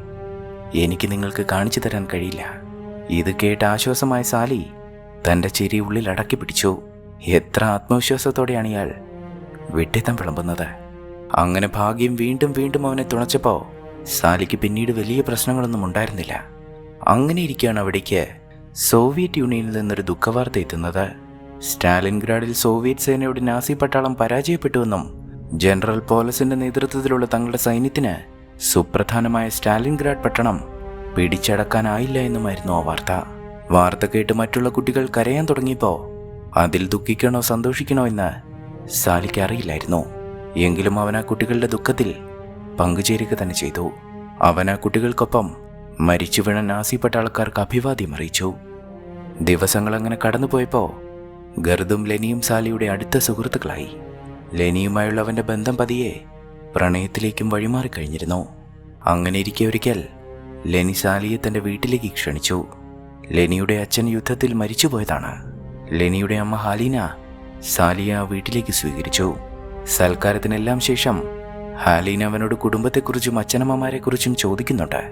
എനിക്ക് നിങ്ങൾക്ക് കാണിച്ചു തരാൻ കഴിയില്ല. ഇത് കേട്ട് ആശ്വാസമായ സാലി തന്റെ ചിരി ഉള്ളിൽ അടക്കി പിടിച്ചു. എത്ര ആത്മവിശ്വാസത്തോടെയാണ് ഇയാൾ വിഡ്ഢിത്തം വിളമ്പുന്നത്. അങ്ങനെ ഭാഗ്യം വീണ്ടും വീണ്ടും അവനെ തുണച്ചപ്പോൾ സാലിക്ക് പിന്നീട് വലിയ പ്രശ്നങ്ങളൊന്നും ഉണ്ടായിരുന്നില്ല. അങ്ങനെ ഇരിക്കുകയാണ് അവിടേക്ക് സോവിയറ്റ് യൂണിയനിൽ നിന്നൊരു ദുഃഖവാർത്ത എത്തുന്നത്. സ്റ്റാലിൻഗ്രാഡിൽ സോവിയറ്റ് സേനയുടെ നാസി പട്ടാളം പരാജയപ്പെട്ടുവെന്നും ജനറൽ പോലസിന്റെ നേതൃത്വത്തിലുള്ള തങ്ങളുടെ സൈന്യത്തിന് സുപ്രധാനമായ സ്റ്റാലിൻഗ്രാഡ് പട്ടണം പിടിച്ചടക്കാനായില്ല എന്നുമായിരുന്നു ആ വാർത്ത. വാർത്ത കേട്ട് മറ്റുള്ള കുട്ടികൾ കരയാൻ തുടങ്ങിയപ്പോൾ അതിൽ ദുഃഖിക്കണോ സന്തോഷിക്കണോ എന്ന് സാലിക്ക് അറിയില്ലായിരുന്നു. എങ്കിലും അവൻ ആ കുട്ടികളുടെ ദുഃഖത്തിൽ പങ്കുചേരുക തന്നെ ചെയ്തു. അവൻ ആ കുട്ടികൾക്കൊപ്പം മരിച്ചു വീണ നാസി പട്ടാളക്കാർക്ക് അഭിവാദ്യം അറിയിച്ചു. ദിവസങ്ങൾ അങ്ങനെ കടന്നുപോയപ്പോൾ ഗർദും ലെനിയും സാലിയുടെ അടുത്ത സുഹൃത്തുക്കളായി. ലെനിയുമായുള്ള അവന്റെ ബന്ധം പതിയെ പ്രണയത്തിലേക്കും വഴിമാറിക്കഴിഞ്ഞിരുന്നു. അങ്ങനെ ഇരിക്കെ ഒരിക്കൽ ലെനി സാലിയെ തന്റെ വീട്ടിലേക്ക് ക്ഷണിച്ചു. ലെനിയുടെ അച്ഛൻ യുദ്ധത്തിൽ മരിച്ചുപോയതാണ്. ലെനിയുടെ അമ്മ ഹാലീന സാലിയെ ആ വീട്ടിലേക്ക് സ്വീകരിച്ചു. സൽക്കാരത്തിനെല്ലാം ശേഷം ഹാലീന അവനോട് കുടുംബത്തെക്കുറിച്ചും അച്ഛനമ്മമാരെക്കുറിച്ചും ചോദിക്കുന്നുണ്ട്.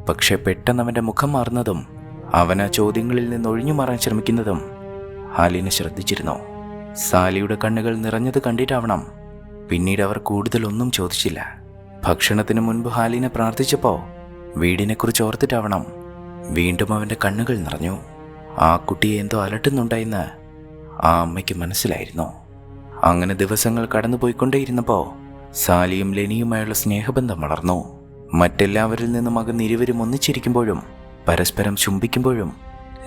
പക്ഷെ പെട്ടെന്ന് അവന്റെ മുഖം മാറുന്നതും അവൻ ആ ചോദ്യങ്ങളിൽ നിന്ന് ഒഴിഞ്ഞു മാറാൻ ശ്രമിക്കുന്നതും ഹാലീന ശ്രദ്ധിച്ചിരുന്നു. സാലിയുടെ കണ്ണുകൾ നിറഞ്ഞത് കണ്ടിട്ടാവണം പിന്നീട് അവർ കൂടുതലൊന്നും ചോദിച്ചില്ല. ഭക്ഷണത്തിന് മുൻപ് ഹാലീന പ്രാർത്ഥിച്ചപ്പോൾ വീടിനെക്കുറിച്ച് ഓർത്തിട്ടാവണം വീണ്ടും അവന്റെ കണ്ണുകൾ നിറഞ്ഞു. ആ കുട്ടിയെ എന്തോ അലട്ടുന്നുണ്ടായെന്ന് ആ അമ്മയ്ക്ക് മനസ്സിലായിരുന്നു. അങ്ങനെ ദിവസങ്ങൾ കടന്നുപോയിക്കൊണ്ടേയിരുന്നപ്പോൾ സാലിയും ലെനിയുമായുള്ള സ്നേഹബന്ധം വളർന്നു. മറ്റെല്ലാവരിൽ നിന്നും അകന്ന് ഇരുവരും ഒന്നിച്ചിരിക്കുമ്പോഴും പരസ്പരം ചുംബിക്കുമ്പോഴും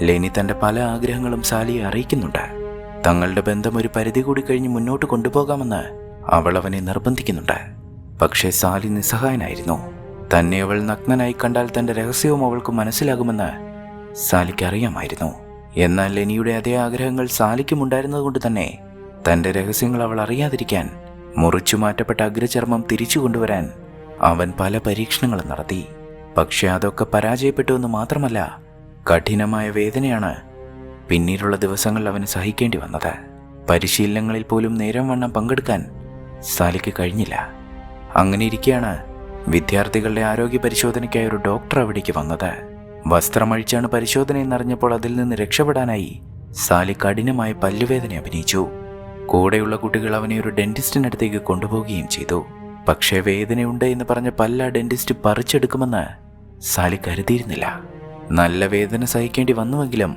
ലെനി തന്റെ പല ആഗ്രഹങ്ങളും സാലിയെ അറിയിക്കുന്നുണ്ട്. തങ്ങളുടെ ബന്ധം ഒരു പരിധി കൂടി കഴിഞ്ഞ് മുന്നോട്ട് കൊണ്ടുപോകാമെന്ന് അവൾ അവനെ നിർബന്ധിക്കുന്നുണ്ട്. പക്ഷേ സാലി നിസ്സഹായനായിരുന്നു. തന്നെ അവൾ നഗ്നനായി കണ്ടാൽ തന്റെ രഹസ്യവും അവൾക്ക് മനസ്സിലാകുമെന്ന് സാലിക്ക് അറിയാമായിരുന്നു. എന്നാൽ ലെനിയുടെ അതേ ആഗ്രഹങ്ങൾ സാലിക്കും ഉണ്ടായിരുന്നതുകൊണ്ട് തന്നെ തന്റെ രഹസ്യങ്ങൾ അവൾ അറിയാതിരിക്കാൻ മുറിച്ചു മാറ്റപ്പെട്ട അഗ്രചർമ്മം തിരിച്ചു കൊണ്ടുവരാൻ അവൻ പല പരീക്ഷണങ്ങളും നടത്തി. പക്ഷെ അതൊക്കെ പരാജയപ്പെട്ടുവെന്ന് മാത്രമല്ല, കഠിനമായ വേദനയാണ് പിന്നീടുള്ള ദിവസങ്ങളിൽ അവന് സഹിക്കേണ്ടി വന്നത്. പരിശീലനങ്ങളിൽ പോലും നേരം വണ്ണം പങ്കെടുക്കാൻ സാലിക്ക് കഴിഞ്ഞില്ല. അങ്ങനെ ഇരിക്കെയാണ് വിദ്യാർത്ഥികളുടെ ആരോഗ്യ പരിശോധനയ്ക്കായി ഒരു ഡോക്ടർ അവിടേക്ക് വന്നത്. വസ്ത്രമഴിച്ചാണ് പരിശോധന എന്നറിഞ്ഞപ്പോൾ അതിൽ നിന്ന് രക്ഷപ്പെടാനായി സാലി കഠിനമായ പല്ലുവേദന അഭിനയിച്ചു. കൂടെയുള്ള കുട്ടികൾ അവനെ ഒരു ഡെന്റിസ്റ്റിനടുത്തേക്ക് കൊണ്ടുപോവുകയും ചെയ്തു. പക്ഷേ വേദനയുണ്ട് എന്ന് പറഞ്ഞ പല്ല ഡെന്റിസ്റ്റ് പറിച്ചെടുക്കുമെന്ന് സാലി കരുതിയിരുന്നില്ല. നല്ല വേദന സഹിക്കേണ്ടി വന്നുവെങ്കിലും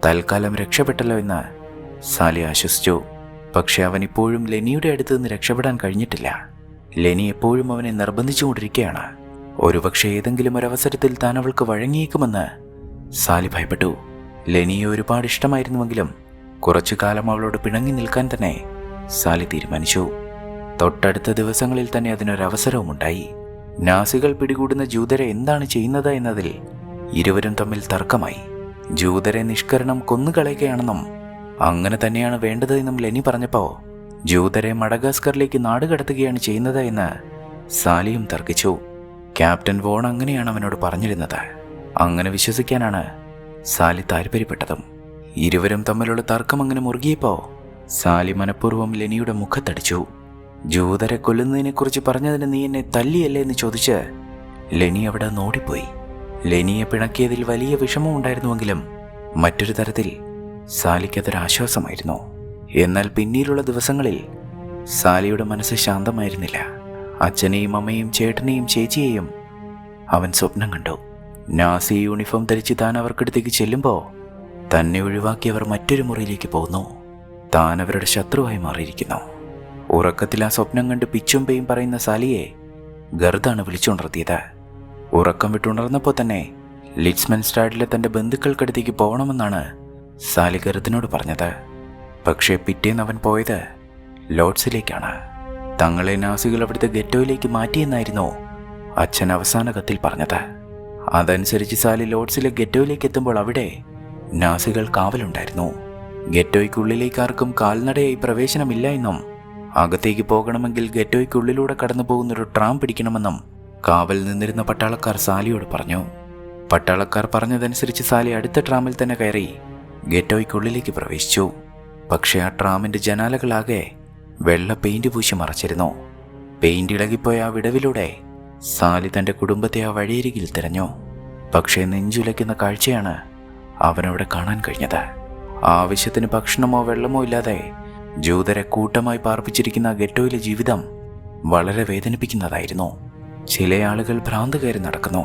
തൽക്കാലം രക്ഷപ്പെട്ടല്ലോ എന്ന് സാലി ആശ്വസിച്ചു. പക്ഷെ അവൻ ഇപ്പോഴും ലെനിയുടെ അടുത്ത് നിന്ന് രക്ഷപ്പെടാൻ കഴിഞ്ഞിട്ടില്ല. ലെനി എപ്പോഴും അവനെ നിർബന്ധിച്ചുകൊണ്ടിരിക്കുകയാണ്. ഒരുപക്ഷെ ഏതെങ്കിലും ഒരവസരത്തിൽ താൻ അവൾക്ക് വഴങ്ങിയേക്കുമെന്ന് സാലി ഭയപ്പെട്ടു. ലെനിയെ ഒരുപാട് ഇഷ്ടമായിരുന്നുവെങ്കിലും കുറച്ചു കാലം അവളോട് പിണങ്ങി നിൽക്കാൻ തന്നെ സാലി തീരുമാനിച്ചു. തൊട്ടടുത്ത ദിവസങ്ങളിൽ തന്നെ അതിനൊരവസരവും ഉണ്ടായി. നാസികൾ പിടികൂടുന്ന ജൂതരെ എന്താണ് ചെയ്യുന്നത് എന്നതിൽ ഇരുവരും തമ്മിൽ തർക്കമായി. ജൂതരെ നിഷ്കരണം കൊന്നുകളയുകയാണെന്നും അങ്ങനെ തന്നെയാണ് വേണ്ടത് എന്നും ലെനി പറഞ്ഞപ്പോൾ ജൂതരെ മഡഗാസ്കറിലേക്ക് നാടുകടത്തുകയാണ് ചെയ്യുന്നത് എന്ന് സാലിയും തർക്കിച്ചു. ക്യാപ്റ്റൻ വോൺ അങ്ങനെയാണ് അവനോട് പറഞ്ഞിരുന്നത്. അങ്ങനെ വിശ്വസിക്കാനാണ് സാലി താല്പര്യപ്പെട്ടതും. ഇരുവരും തമ്മിലുള്ള തർക്കം അങ്ങനെ മുറുകിയപ്പോ സാലി മനഃപൂർവ്വം ലെനിയുടെ മുഖത്തടിച്ചു. ജൂതരെ കൊല്ലുന്നതിനെക്കുറിച്ച് പറഞ്ഞതിന് നീ എന്നെ തല്ലിയല്ലേ എന്ന് ചോദിച്ച് ലെനി അവിടെ നോടിപ്പോയി. ലെനിയെ പിണക്കിയതിൽ വലിയ വിഷമം ഉണ്ടായിരുന്നുവെങ്കിലും മറ്റൊരു തരത്തിൽ സാലിക്കതൊരാശ്വാസമായിരുന്നു. എന്നാൽ പിന്നീടുള്ള ദിവസങ്ങളിൽ സാലിയുടെ മനസ്സ് ശാന്തമായിരുന്നില്ല. അച്ഛനെയും അമ്മയും ചേട്ടനെയും ചേച്ചിയെയും അവൻ സ്വപ്നം കണ്ടു. നാസി യൂണിഫോം ധരിച്ച് താൻ അവർക്കടുത്തേക്ക് ചെല്ലുമ്പോൾ തന്നെ ഒഴിവാക്കിയവർ മറ്റൊരു മുറിയിലേക്ക് പോകുന്നു. താൻ അവരുടെ ശത്രുവായി മാറിയിരിക്കുന്നു. ഉറക്കത്തിൽ ആ സ്വപ്നം കണ്ട് പിച്ചും പേയും പറയുന്ന സാലിയെ ഗർദാണ് വിളിച്ചുണർത്തിയത്. ഉറക്കം വിട്ടുണർന്നപ്പോൾ തന്നെ ലിറ്റ്സ്മൻസ്റ്റാഡിലെ തൻ്റെ ബന്ധുക്കൾക്കടുത്തേക്ക് പോകണമെന്നാണ് സാലി ഗർദിനോട് പറഞ്ഞത്. പക്ഷേ പിറ്റേന്ന് അവൻ പോയത് ലോഡ്സിലേക്കാണ്. തങ്ങളെ നാസികൾ അവിടുത്തെ ഗെറ്റോയിലേക്ക് മാറ്റിയെന്നായിരുന്നു അച്ഛൻ അവസാന കത്തിൽ പറഞ്ഞത്. അതനുസരിച്ച് സാലി ലോഡ്സിലെ ഗെറ്റോയിലേക്ക് എത്തുമ്പോൾ അവിടെ നാസികൾ കാവലുണ്ടായിരുന്നു. ഗെറ്റോയ്ക്കുള്ളിലേക്ക് ആർക്കും കാൽനടയായി പ്രവേശനമില്ല എന്നും അകത്തേക്ക് പോകണമെങ്കിൽ ഗെറ്റോയ്ക്കുള്ളിലൂടെ കടന്നു പോകുന്നൊരു ട്രാം പിടിക്കണമെന്നും കാവൽ നിന്നിരുന്ന പട്ടാളക്കാർ സാലിയോട് പറഞ്ഞു. പട്ടാളക്കാർ പറഞ്ഞതനുസരിച്ച് സാലി അടുത്ത ട്രാമിൽ തന്നെ കയറി ഗെറ്റോയ്ക്കുള്ളിലേക്ക് പ്രവേശിച്ചു. പക്ഷേ ആ ട്രാമിൻ്റെ ജനാലകളാകെ വെള്ള പെയിന്റ് പൂശി മറച്ചിരുന്നു. പെയിന്റ് ഇളകിപ്പോയ ആ വിടവിലൂടെ സാലി തൻ്റെ കുടുംബത്തെ ആ വഴിയരികിൽ തിരഞ്ഞു. പക്ഷേ നെഞ്ചുലയ്ക്കുന്ന കാഴ്ചയാണ് അവനവിടെ കാണാൻ കഴിഞ്ഞത്. ആവശ്യത്തിന് ഭക്ഷണമോ വെള്ളമോ ഇല്ലാതെ ജൂതരെ കൂട്ടമായി പാർപ്പിച്ചിരിക്കുന്ന ഗെറ്റോയിലെ ജീവിതം വളരെ വേദനിപ്പിക്കുന്നതായിരുന്നു. ചില ആളുകൾ ഭ്രാന്ത് കയറി നടക്കുന്നു.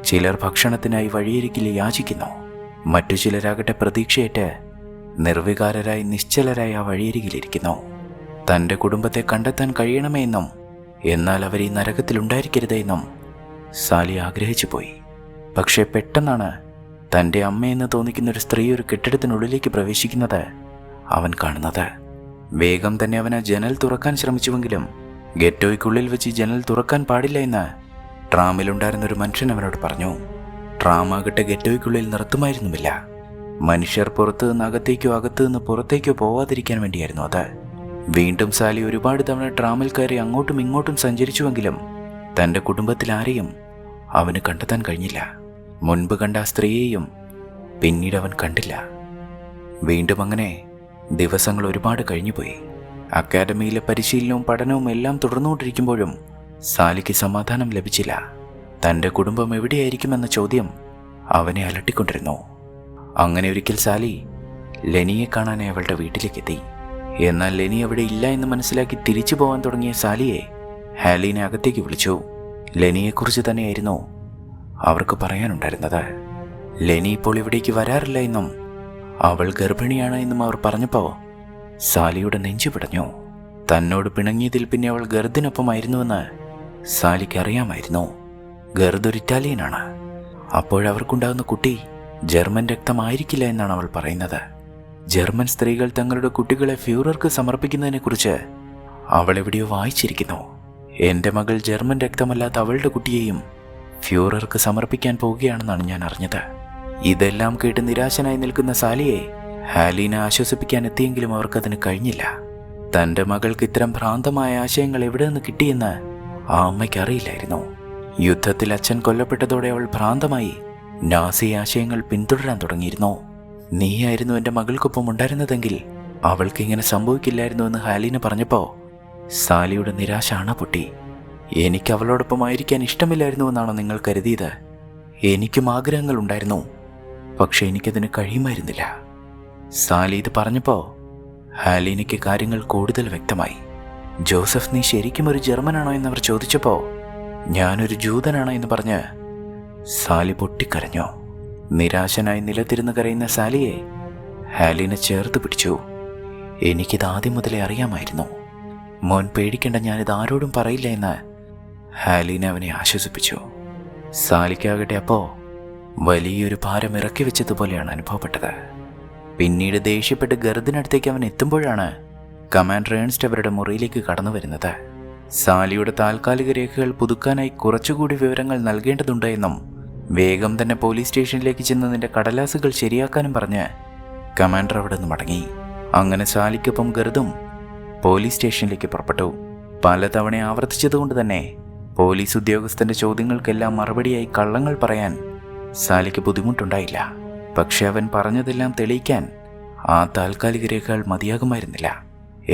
ചിലർ ഭക്ഷണത്തിനായി വഴിയരികിൽ യാചിക്കുന്നു. മറ്റു ചിലരാകട്ടെ പ്രതീക്ഷയേറ്റ് നിർവികാരരായി നിശ്ചലരായി ആ വഴിയരികിലിരിക്കുന്നു. തൻ്റെ കുടുംബത്തെ കണ്ടെത്താൻ കഴിയണമേ എന്നും എന്നാൽ അവർ ഈ നരകത്തിലുണ്ടായിരിക്കരുതേ എന്നും സാലി ആഗ്രഹിച്ചു പോയി. പക്ഷേ പെട്ടെന്നാണ് തൻ്റെ അമ്മയെന്ന് തോന്നിക്കുന്ന ഒരു സ്ത്രീ ഒരു കെട്ടിടത്തിനുള്ളിലേക്ക് പ്രവേശിക്കുന്നത് അവൻ കാണുന്നത്. വേഗം തന്നെ അവൻ ആ ജനൽ തുറക്കാൻ ശ്രമിച്ചുവെങ്കിലും ഗെറ്റോയ്ക്കുള്ളിൽ വെച്ച് ജനൽ തുറക്കാൻ പാടില്ല എന്ന് ട്രാമിലുണ്ടായിരുന്നൊരു മനുഷ്യൻ അവനോട് പറഞ്ഞു. ട്രാമാകട്ടെ ഗെറ്റോയ്ക്കുള്ളിൽ നിർത്തുമായിരുന്നുമില്ല. മനുഷ്യർ പുറത്തു നിന്ന് അകത്തേക്കോ അകത്തു നിന്ന് പുറത്തേക്കോ പോവാതിരിക്കാൻ വേണ്ടിയായിരുന്നു അത്. വീണ്ടും സാലി ഒരുപാട് തവണ ട്രാമിൽ കയറി അങ്ങോട്ടും ഇങ്ങോട്ടും സഞ്ചരിച്ചുവെങ്കിലും തൻ്റെ കുടുംബത്തിൽ ആരെയും അവന് കണ്ടെത്താൻ കഴിഞ്ഞില്ല. മുൻപ് കണ്ട ആ സ്ത്രീയെയും പിന്നീട് അവൻ കണ്ടില്ല. വീണ്ടും അങ്ങനെ ദിവസങ്ങൾ ഒരുപാട് കഴിഞ്ഞുപോയി. അക്കാഡമിയിലെ പരിശീലനവും പഠനവും എല്ലാം തുടർന്നുകൊണ്ടിരിക്കുമ്പോഴും സാലിക്ക് സമാധാനം ലഭിച്ചില്ല. തൻ്റെ കുടുംബം എവിടെയായിരിക്കുമെന്ന ചോദ്യം അവനെ അലട്ടിക്കൊണ്ടിരുന്നു. അങ്ങനെ ഒരിക്കൽ സാലി ലെനിയെ കാണാനായി അവളുടെ വീട്ടിലേക്കെത്തി. എന്നാൽ ലെനി അവിടെ ഇല്ല എന്ന് മനസ്സിലാക്കി തിരിച്ചു പോകാൻ തുടങ്ങിയ സാലിയെ ഹാലീനെ അകത്തേക്ക് വിളിച്ചു. ലെനിയെക്കുറിച്ച് തന്നെയായിരുന്നു അവർക്ക് പറയാനുണ്ടായിരുന്നത്. ലെനി ഇപ്പോൾ ഇവിടേക്ക് വരാറില്ല എന്നും അവൾ ഗർഭിണിയാണ് എന്നും അവർ പറഞ്ഞപ്പോൾ സാലിയുടെ നെഞ്ചു പിടഞ്ഞു. തന്നോട് പിണങ്ങിയതിൽ പിന്നെ അവൾ ഗർദിനൊപ്പമായിരുന്നുവെന്ന് സാലിക്ക് അറിയാമായിരുന്നു. ഗർദ് ഒരു ഇറ്റാലിയനാണ്. അപ്പോഴവർക്കുണ്ടാകുന്ന കുട്ടി ജർമ്മൻ രക്തമായിരിക്കില്ല എന്നാണ് അവൾ പറയുന്നത്. ജർമ്മൻ സ്ത്രീകൾ തങ്ങളുടെ കുട്ടികളെ ഫ്യൂറർക്ക് സമർപ്പിക്കുന്നതിനെക്കുറിച്ച് അവൾ എവിടെയോ വായിച്ചിരിക്കുന്നു. എൻ്റെ മകൾ ജർമ്മൻ രക്തമല്ലാത്ത അവളുടെ കുട്ടിയെയും ഫ്യൂറർക്ക് സമർപ്പിക്കാൻ പോവുകയാണെന്നാണ് ഞാൻ അറിഞ്ഞത്. ഇതെല്ലാം കേട്ട് നിരാശനായി നിൽക്കുന്ന സാലിയെ ഹാലീനെ ആശ്വസിപ്പിക്കാൻ എത്തിയെങ്കിലും അവർക്കതിന് കഴിഞ്ഞില്ല. തൻ്റെ മകൾക്ക് ഇത്തരം ഭ്രാന്തമായ ആശയങ്ങൾ എവിടെ നിന്ന് കിട്ടിയെന്ന് ആ അമ്മയ്ക്ക് അറിയില്ലായിരുന്നു. യുദ്ധത്തിൽ അച്ഛൻ കൊല്ലപ്പെട്ടതോടെ അവൾ ഭ്രാന്തമായി നാസി ആശയങ്ങൾ പിന്തുടരാൻ തുടങ്ങിയിരുന്നു. നീയായിരുന്നു എൻ്റെ മകൾക്കൊപ്പം ഉണ്ടായിരുന്നതെങ്കിൽ അവൾക്ക് ഇങ്ങനെ സംഭവിക്കില്ലായിരുന്നു എന്ന് ഹാലീന പറഞ്ഞപ്പോൾ സാലിയുടെ നിരാശ അണ പൊട്ടി. എനിക്ക് അവളോടൊപ്പമായിരിക്കാൻ ഇഷ്ടമില്ലായിരുന്നു എന്നാണോ നിങ്ങൾ കരുതിയത്? എനിക്കും ആഗ്രഹങ്ങൾ ഉണ്ടായിരുന്നു, പക്ഷെ എനിക്കതിന് കഴിയുമായിരുന്നില്ല. സാലി ഇത് പറഞ്ഞപ്പോൾ ഹാലീനയ്ക്ക് കാര്യങ്ങൾ കൂടുതൽ വ്യക്തമായി. ജോസഫ്, നീ ശരിക്കും ഒരു ജർമ്മനാണോ എന്നവർ ചോദിച്ചപ്പോൾ ഞാനൊരു ജൂതനാണോ എന്ന് പറഞ്ഞ് സാലി പൊട്ടിക്കരഞ്ഞു. നിരാശനായി നിലത്തിരുന്ന് കരയുന്ന സാലിയെ ഹാലീന ചേർത്ത് പിടിച്ചു. എനിക്കിത് ആദ്യം മുതലേ അറിയാമായിരുന്നു. മോൻ പേടിക്കേണ്ട, ഞാനിത് ആരോടും പറയില്ല എന്ന് ഹാലീന അവനെ ആശ്വസിപ്പിച്ചു. സാലിക്കാകട്ടെ അപ്പോൾ വലിയൊരു ഭാരം ഇറക്കി വെച്ചതുപോലെയാണ് അനുഭവപ്പെട്ടത്. പിന്നീട് ദേഷ്യപ്പെട്ട് ഗർദിനടുത്തേക്ക് അവൻ എത്തുമ്പോഴാണ് കമാൻഡർ ഏൺസ്റ്റ് അവരുടെ മുറിയിലേക്ക് കടന്നു വരുന്നത്. സാലിയുടെ താൽക്കാലിക രേഖകൾ പുതുക്കാനായി കുറച്ചുകൂടി വിവരങ്ങൾ നൽകേണ്ടതുണ്ട് എന്നും വേഗം തന്നെ പോലീസ് സ്റ്റേഷനിലേക്ക് ചെന്ന് നിന്റെ കടലാസുകൾ ശരിയാക്കാനും പറഞ്ഞ് കമാൻഡർ അവിടെ നിന്ന് മടങ്ങി. അങ്ങനെ സാലിക്കൊപ്പം ഗർദും പോലീസ് സ്റ്റേഷനിലേക്ക് പുറപ്പെട്ടു. പലതവണ ആവർത്തിച്ചതുകൊണ്ട് തന്നെ പോലീസ് ഉദ്യോഗസ്ഥന്റെ ചോദ്യങ്ങൾക്കെല്ലാം മറുപടിയായി കള്ളങ്ങൾ പറയാൻ സാലിക്ക് ബുദ്ധിമുട്ടുണ്ടായില്ല. പക്ഷെ അവൻ പറഞ്ഞതെല്ലാം തെളിയിക്കാൻ ആ താൽക്കാലിക രേഖകൾ മതിയാകുമായിരുന്നില്ല.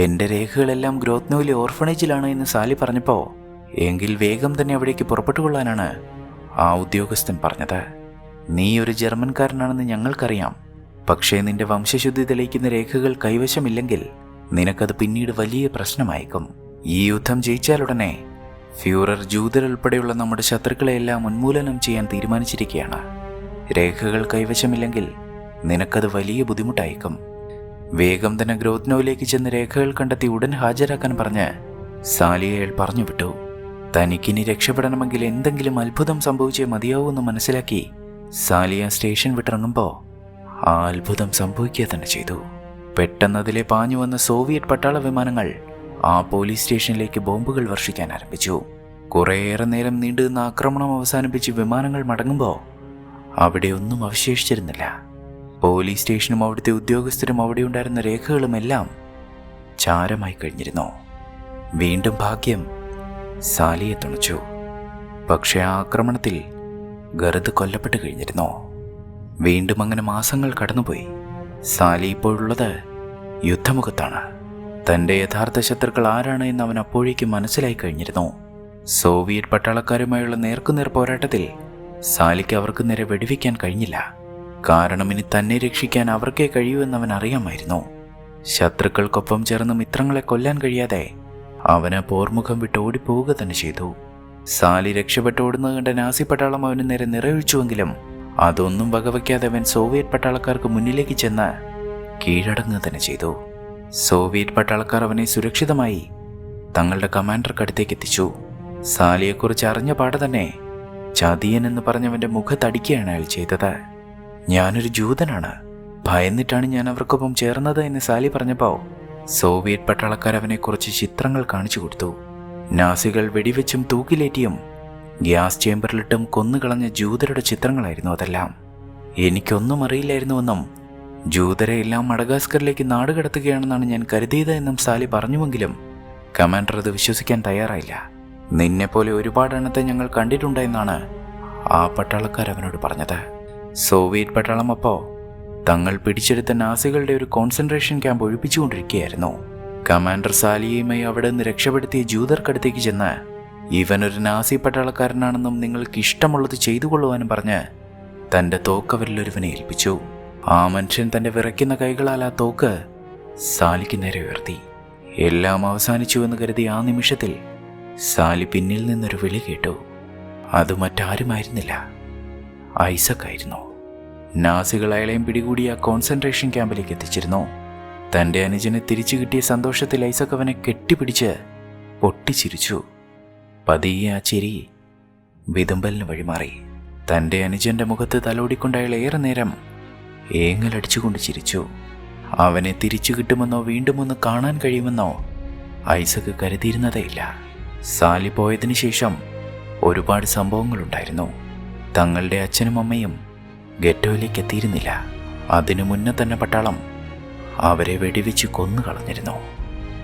എൻ്റെ രേഖകളെല്ലാം ഗ്രോത്ത്നോയിലെ ഓർഫണേജിലാണ് എന്ന് സാലി പറഞ്ഞപ്പോൾ, എങ്കിൽ വേഗം തന്നെ അവിടേക്ക് പുറപ്പെട്ടുകൊള്ളാനാണ് ആ ഉദ്യോഗസ്ഥൻ പറഞ്ഞത്. നീ ഒരു ജർമ്മൻകാരനാണെന്ന് ഞങ്ങൾക്കറിയാം, പക്ഷേ നിന്റെ വംശശുദ്ധി തെളിയിക്കുന്ന രേഖകൾ കൈവശമില്ലെങ്കിൽ നിനക്കത് പിന്നീട് വലിയ പ്രശ്നമായേക്കും. ഈ യുദ്ധം ജയിച്ചാലുടനെ ഫ്യൂറർ ജൂതരുൾപ്പെടെയുള്ള നമ്മുടെ ശത്രുക്കളെയെല്ലാം ഉന്മൂലനം ചെയ്യാൻ തീരുമാനിച്ചിരിക്കുകയാണ്. രേഖകൾ കൈവശമില്ലെങ്കിൽ നിനക്കത് വലിയ ബുദ്ധിമുട്ടായേക്കും. വേഗം തന്നെ ഗ്രോത്ത്നോയിലേക്ക് ചെന്ന് രേഖകൾ കണ്ടെത്തി ഉടൻ ഹാജരാക്കാൻ പറഞ്ഞ് സാലിയെ അയാൾ പറഞ്ഞു വിട്ടു. തനിക്കിനി രക്ഷപ്പെടണമെങ്കിൽ എന്തെങ്കിലും അത്ഭുതം സംഭവിച്ചേ മതിയാവൂന്ന് മനസ്സിലാക്കി സാലിയ സ്റ്റേഷൻ വിട്ടിറങ്ങുമ്പോൾ ആ അത്ഭുതം സംഭവിക്കുക തന്നെ ചെയ്തു. പെട്ടെന്ന് അതിലെ പാഞ്ഞു വന്ന സോവിയറ്റ് പട്ടാള വിമാനങ്ങൾ ആ പോലീസ് സ്റ്റേഷനിലേക്ക് ബോംബുകൾ വർഷിക്കാൻ ആരംഭിച്ചു. കുറേയേറെ നേരം നീണ്ടുനിന്ന ആക്രമണം അവസാനിപ്പിച്ച് വിമാനങ്ങൾ മടങ്ങുമ്പോൾ അവിടെ ഒന്നും അവശേഷിച്ചിരുന്നില്ല. പോലീസ് സ്റ്റേഷനും അവിടുത്തെ ഉദ്യോഗസ്ഥരും അവിടെ ഉണ്ടായിരുന്ന രേഖകളുമെല്ലാം ചാരമായി കഴിഞ്ഞിരുന്നു. വീണ്ടും ഭാഗ്യം സാലിയെ തുണച്ചു. പക്ഷെ ആ ആക്രമണത്തിൽ ഗർദ് കൊല്ലപ്പെട്ട് കഴിഞ്ഞിരുന്നു. വീണ്ടും അങ്ങനെ മാസങ്ങൾ കടന്നുപോയി. സാലി ഇപ്പോഴുള്ളത് യുദ്ധമുഖത്താണ്. തൻ്റെ യഥാർത്ഥ ശത്രുക്കൾ ആരാണ് എന്ന് അവൻ അപ്പോഴേക്കും മനസ്സിലായി കഴിഞ്ഞിരുന്നു. സോവിയറ്റ് പട്ടാളക്കാരുമായുള്ള നേർക്കുനേർ പോരാട്ടത്തിൽ സാലിക്ക് അവർക്ക് നേരെ വെടിവെക്കാൻ കഴിഞ്ഞില്ല. കാരണം ഇനി തന്നെ രക്ഷിക്കാൻ അവർക്കേ കഴിയൂ എന്നവൻ അറിയാമായിരുന്നു. ശത്രുക്കൾക്കൊപ്പം ചേർന്ന് മിത്രങ്ങളെ കൊല്ലാൻ കഴിയാതെ അവന് പോർമുഖം വിട്ട് ഓടിപ്പോവുക തന്നെ ചെയ്തു. സാലി രക്ഷപ്പെട്ട് ഓടുന്നത് കണ്ട നാസി പട്ടാളം അവന് നേരെ നിറയൊഴിച്ചുവെങ്കിലും അതൊന്നും വകവയ്ക്കാതെ അവൻ സോവിയറ്റ് പട്ടാളക്കാർക്ക് മുന്നിലേക്ക് ചെന്ന് കീഴടങ്ങുക തന്നെ ചെയ്തു. സോവിയറ്റ് പട്ടാളക്കാർ അവനെ സുരക്ഷിതമായി തങ്ങളുടെ കമാൻഡർക്ക് അടുത്തേക്ക് എത്തിച്ചു. സാലിയെക്കുറിച്ച് അറിഞ്ഞ പാടെ തന്നെ ചതിയൻ എന്ന് പറഞ്ഞവൻ്റെ മുഖത്തടിക്കുകയാണ് അയാൾ ചെയ്തത്. ഞാനൊരു ജൂതനാണ്, ഭയന്നിട്ടാണ് ഞാൻ അവർക്കൊപ്പം ചേർന്നത് എന്ന് സാലി പറഞ്ഞപ്പോൾ സോവിയറ്റ് പട്ടാളക്കാർ അവനെക്കുറിച്ച് ചിത്രങ്ങൾ കാണിച്ചു കൊടുത്തു. നാസികൾ വെടിവെച്ചും തൂക്കിലേറ്റിയും ഗ്യാസ് ചേമ്പറിലിട്ടും കൊന്നുകളഞ്ഞ ജൂതരുടെ ചിത്രങ്ങളായിരുന്നു അതെല്ലാം. എനിക്കൊന്നും അറിയില്ലായിരുന്നുവെന്നും ജൂതരെ എല്ലാം മഡഗാസ്കറിലേക്ക് നാടുകടത്തുകയാണെന്നാണ് ഞാൻ കരുതിയത് എന്നും സാലി പറഞ്ഞുവെങ്കിലും കമാൻഡർ അത് വിശ്വസിക്കാൻ തയ്യാറായില്ല. നിന്നെപ്പോലെ ഒരുപാട് എണ്ണത്തെ ഞങ്ങൾ കണ്ടിട്ടുണ്ടെന്നാണ് ആ പട്ടാളക്കാർ അവനോട് പറഞ്ഞത്. സോവിയറ്റ് പട്ടാളം അപ്പോൾ തങ്ങൾ പിടിച്ചെടുത്ത നാസികളുടെ ഒരു കോൺസെൻട്രേഷൻ ക്യാമ്പ് ഒഴിപ്പിച്ചുകൊണ്ടിരിക്കുകയായിരുന്നു. കമാൻഡർ സാലിയുമായി അവിടെ നിന്ന് രക്ഷപ്പെടുത്തിയ ജൂതർക്കടുത്തേക്ക് ചെന്ന് ഇവനൊരു നാസി പട്ടാളക്കാരനാണെന്നും നിങ്ങൾക്ക് ഇഷ്ടമുള്ളത് ചെയ്തു കൊള്ളുവാനും പറഞ്ഞ് തൻ്റെ തോക്കവരിലൊരുവനെ ഏൽപ്പിച്ചു. ആ മനുഷ്യൻ തൻ്റെ വിറയ്ക്കുന്ന കൈകളാൽ ആ തോക്ക് സാലിക്ക് നേരെ ഉയർത്തി. എല്ലാം അവസാനിച്ചുവെന്ന് കരുതി ആ നിമിഷത്തിൽ സാലി പിന്നിൽ നിന്നൊരു വിളി കേട്ടു. അത് മറ്റാരുമായിരുന്നില്ല, ഐസക്കായിരുന്നു. നാസികൾ അയാളെയും പിടികൂടി ആ കോൺസെൻട്രേഷൻ ക്യാമ്പിലേക്ക് എത്തിച്ചിരുന്നു. തൻ്റെ അനുജനെ തിരിച്ചു കിട്ടിയ സന്തോഷത്തിൽ ഐസക് അവനെ കെട്ടിപ്പിടിച്ച് പൊട്ടിച്ചിരിച്ചു. പതിയെ ആ ചിരി വിതുമ്പലിന് വഴിമാറി. തൻ്റെ അനുജൻ്റെ മുഖത്ത് തലോടിക്കൊണ്ട് അയാൾ ഏറെ നേരം ഏങ്ങലടിച്ചുകൊണ്ട് ചിരിച്ചു. അവനെ തിരിച്ചു കിട്ടുമെന്നോ വീണ്ടും ഒന്ന് കാണാൻ കഴിയുമെന്നോ ഐസക് കരുതിയിരുന്നതേയില്ല. സാലി പോയതിനു ശേഷം ഒരുപാട് സംഭവങ്ങളുണ്ടായിരുന്നു. തങ്ങളുടെ അച്ഛനും അമ്മയും ഗെറ്റോയിലേക്ക് എത്തിയിരുന്നില്ല. അതിനു മുന്നേ തന്നെ പട്ടാളം അവരെ വെടിവെച്ച് കൊന്നു കളഞ്ഞിരുന്നു.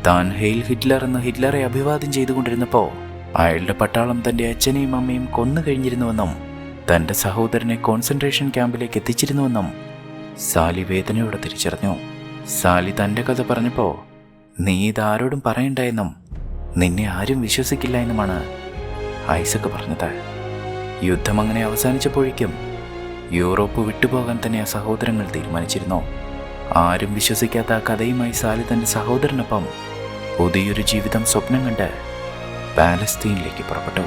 താൻ ഹെയിൽ ഹിറ്റ്ലർ എന്ന് ഹിറ്റ്ലറെ അഭിവാദ്യം ചെയ്തുകൊണ്ടിരുന്നപ്പോൾ അയാളുടെ പട്ടാളം തൻ്റെ അച്ഛനെയും അമ്മയും കൊന്നു കഴിഞ്ഞിരുന്നുവെന്നും തൻ്റെ സഹോദരനെ കോൺസെൻട്രേഷൻ ക്യാമ്പിലേക്ക് എത്തിച്ചിരുന്നുവെന്നും സാലി വേദനയോടെ തിരിച്ചറിഞ്ഞു. സാലി തൻ്റെ കഥ പറഞ്ഞപ്പോൾ നീ ഇതാരോടും പറയണ്ടെന്നും നിന്നെ ആരും വിശ്വസിക്കില്ല എന്നുമാണ് ഐസക് പറഞ്ഞത്. യുദ്ധം അങ്ങനെ അവസാനിച്ചപ്പോഴേക്കും യൂറോപ്പ് വിട്ടുപോകാൻ തന്നെ ആ സഹോദരങ്ങൾ തീരുമാനിച്ചിരുന്നു. ആരും വിശ്വസിക്കാത്ത ആ കഥയുമായി സാലി തൻ്റെ സഹോദരനൊപ്പം പുതിയൊരു ജീവിതം സ്വപ്നം കണ്ട് പാലസ്തീനിലേക്ക് പുറപ്പെട്ടു.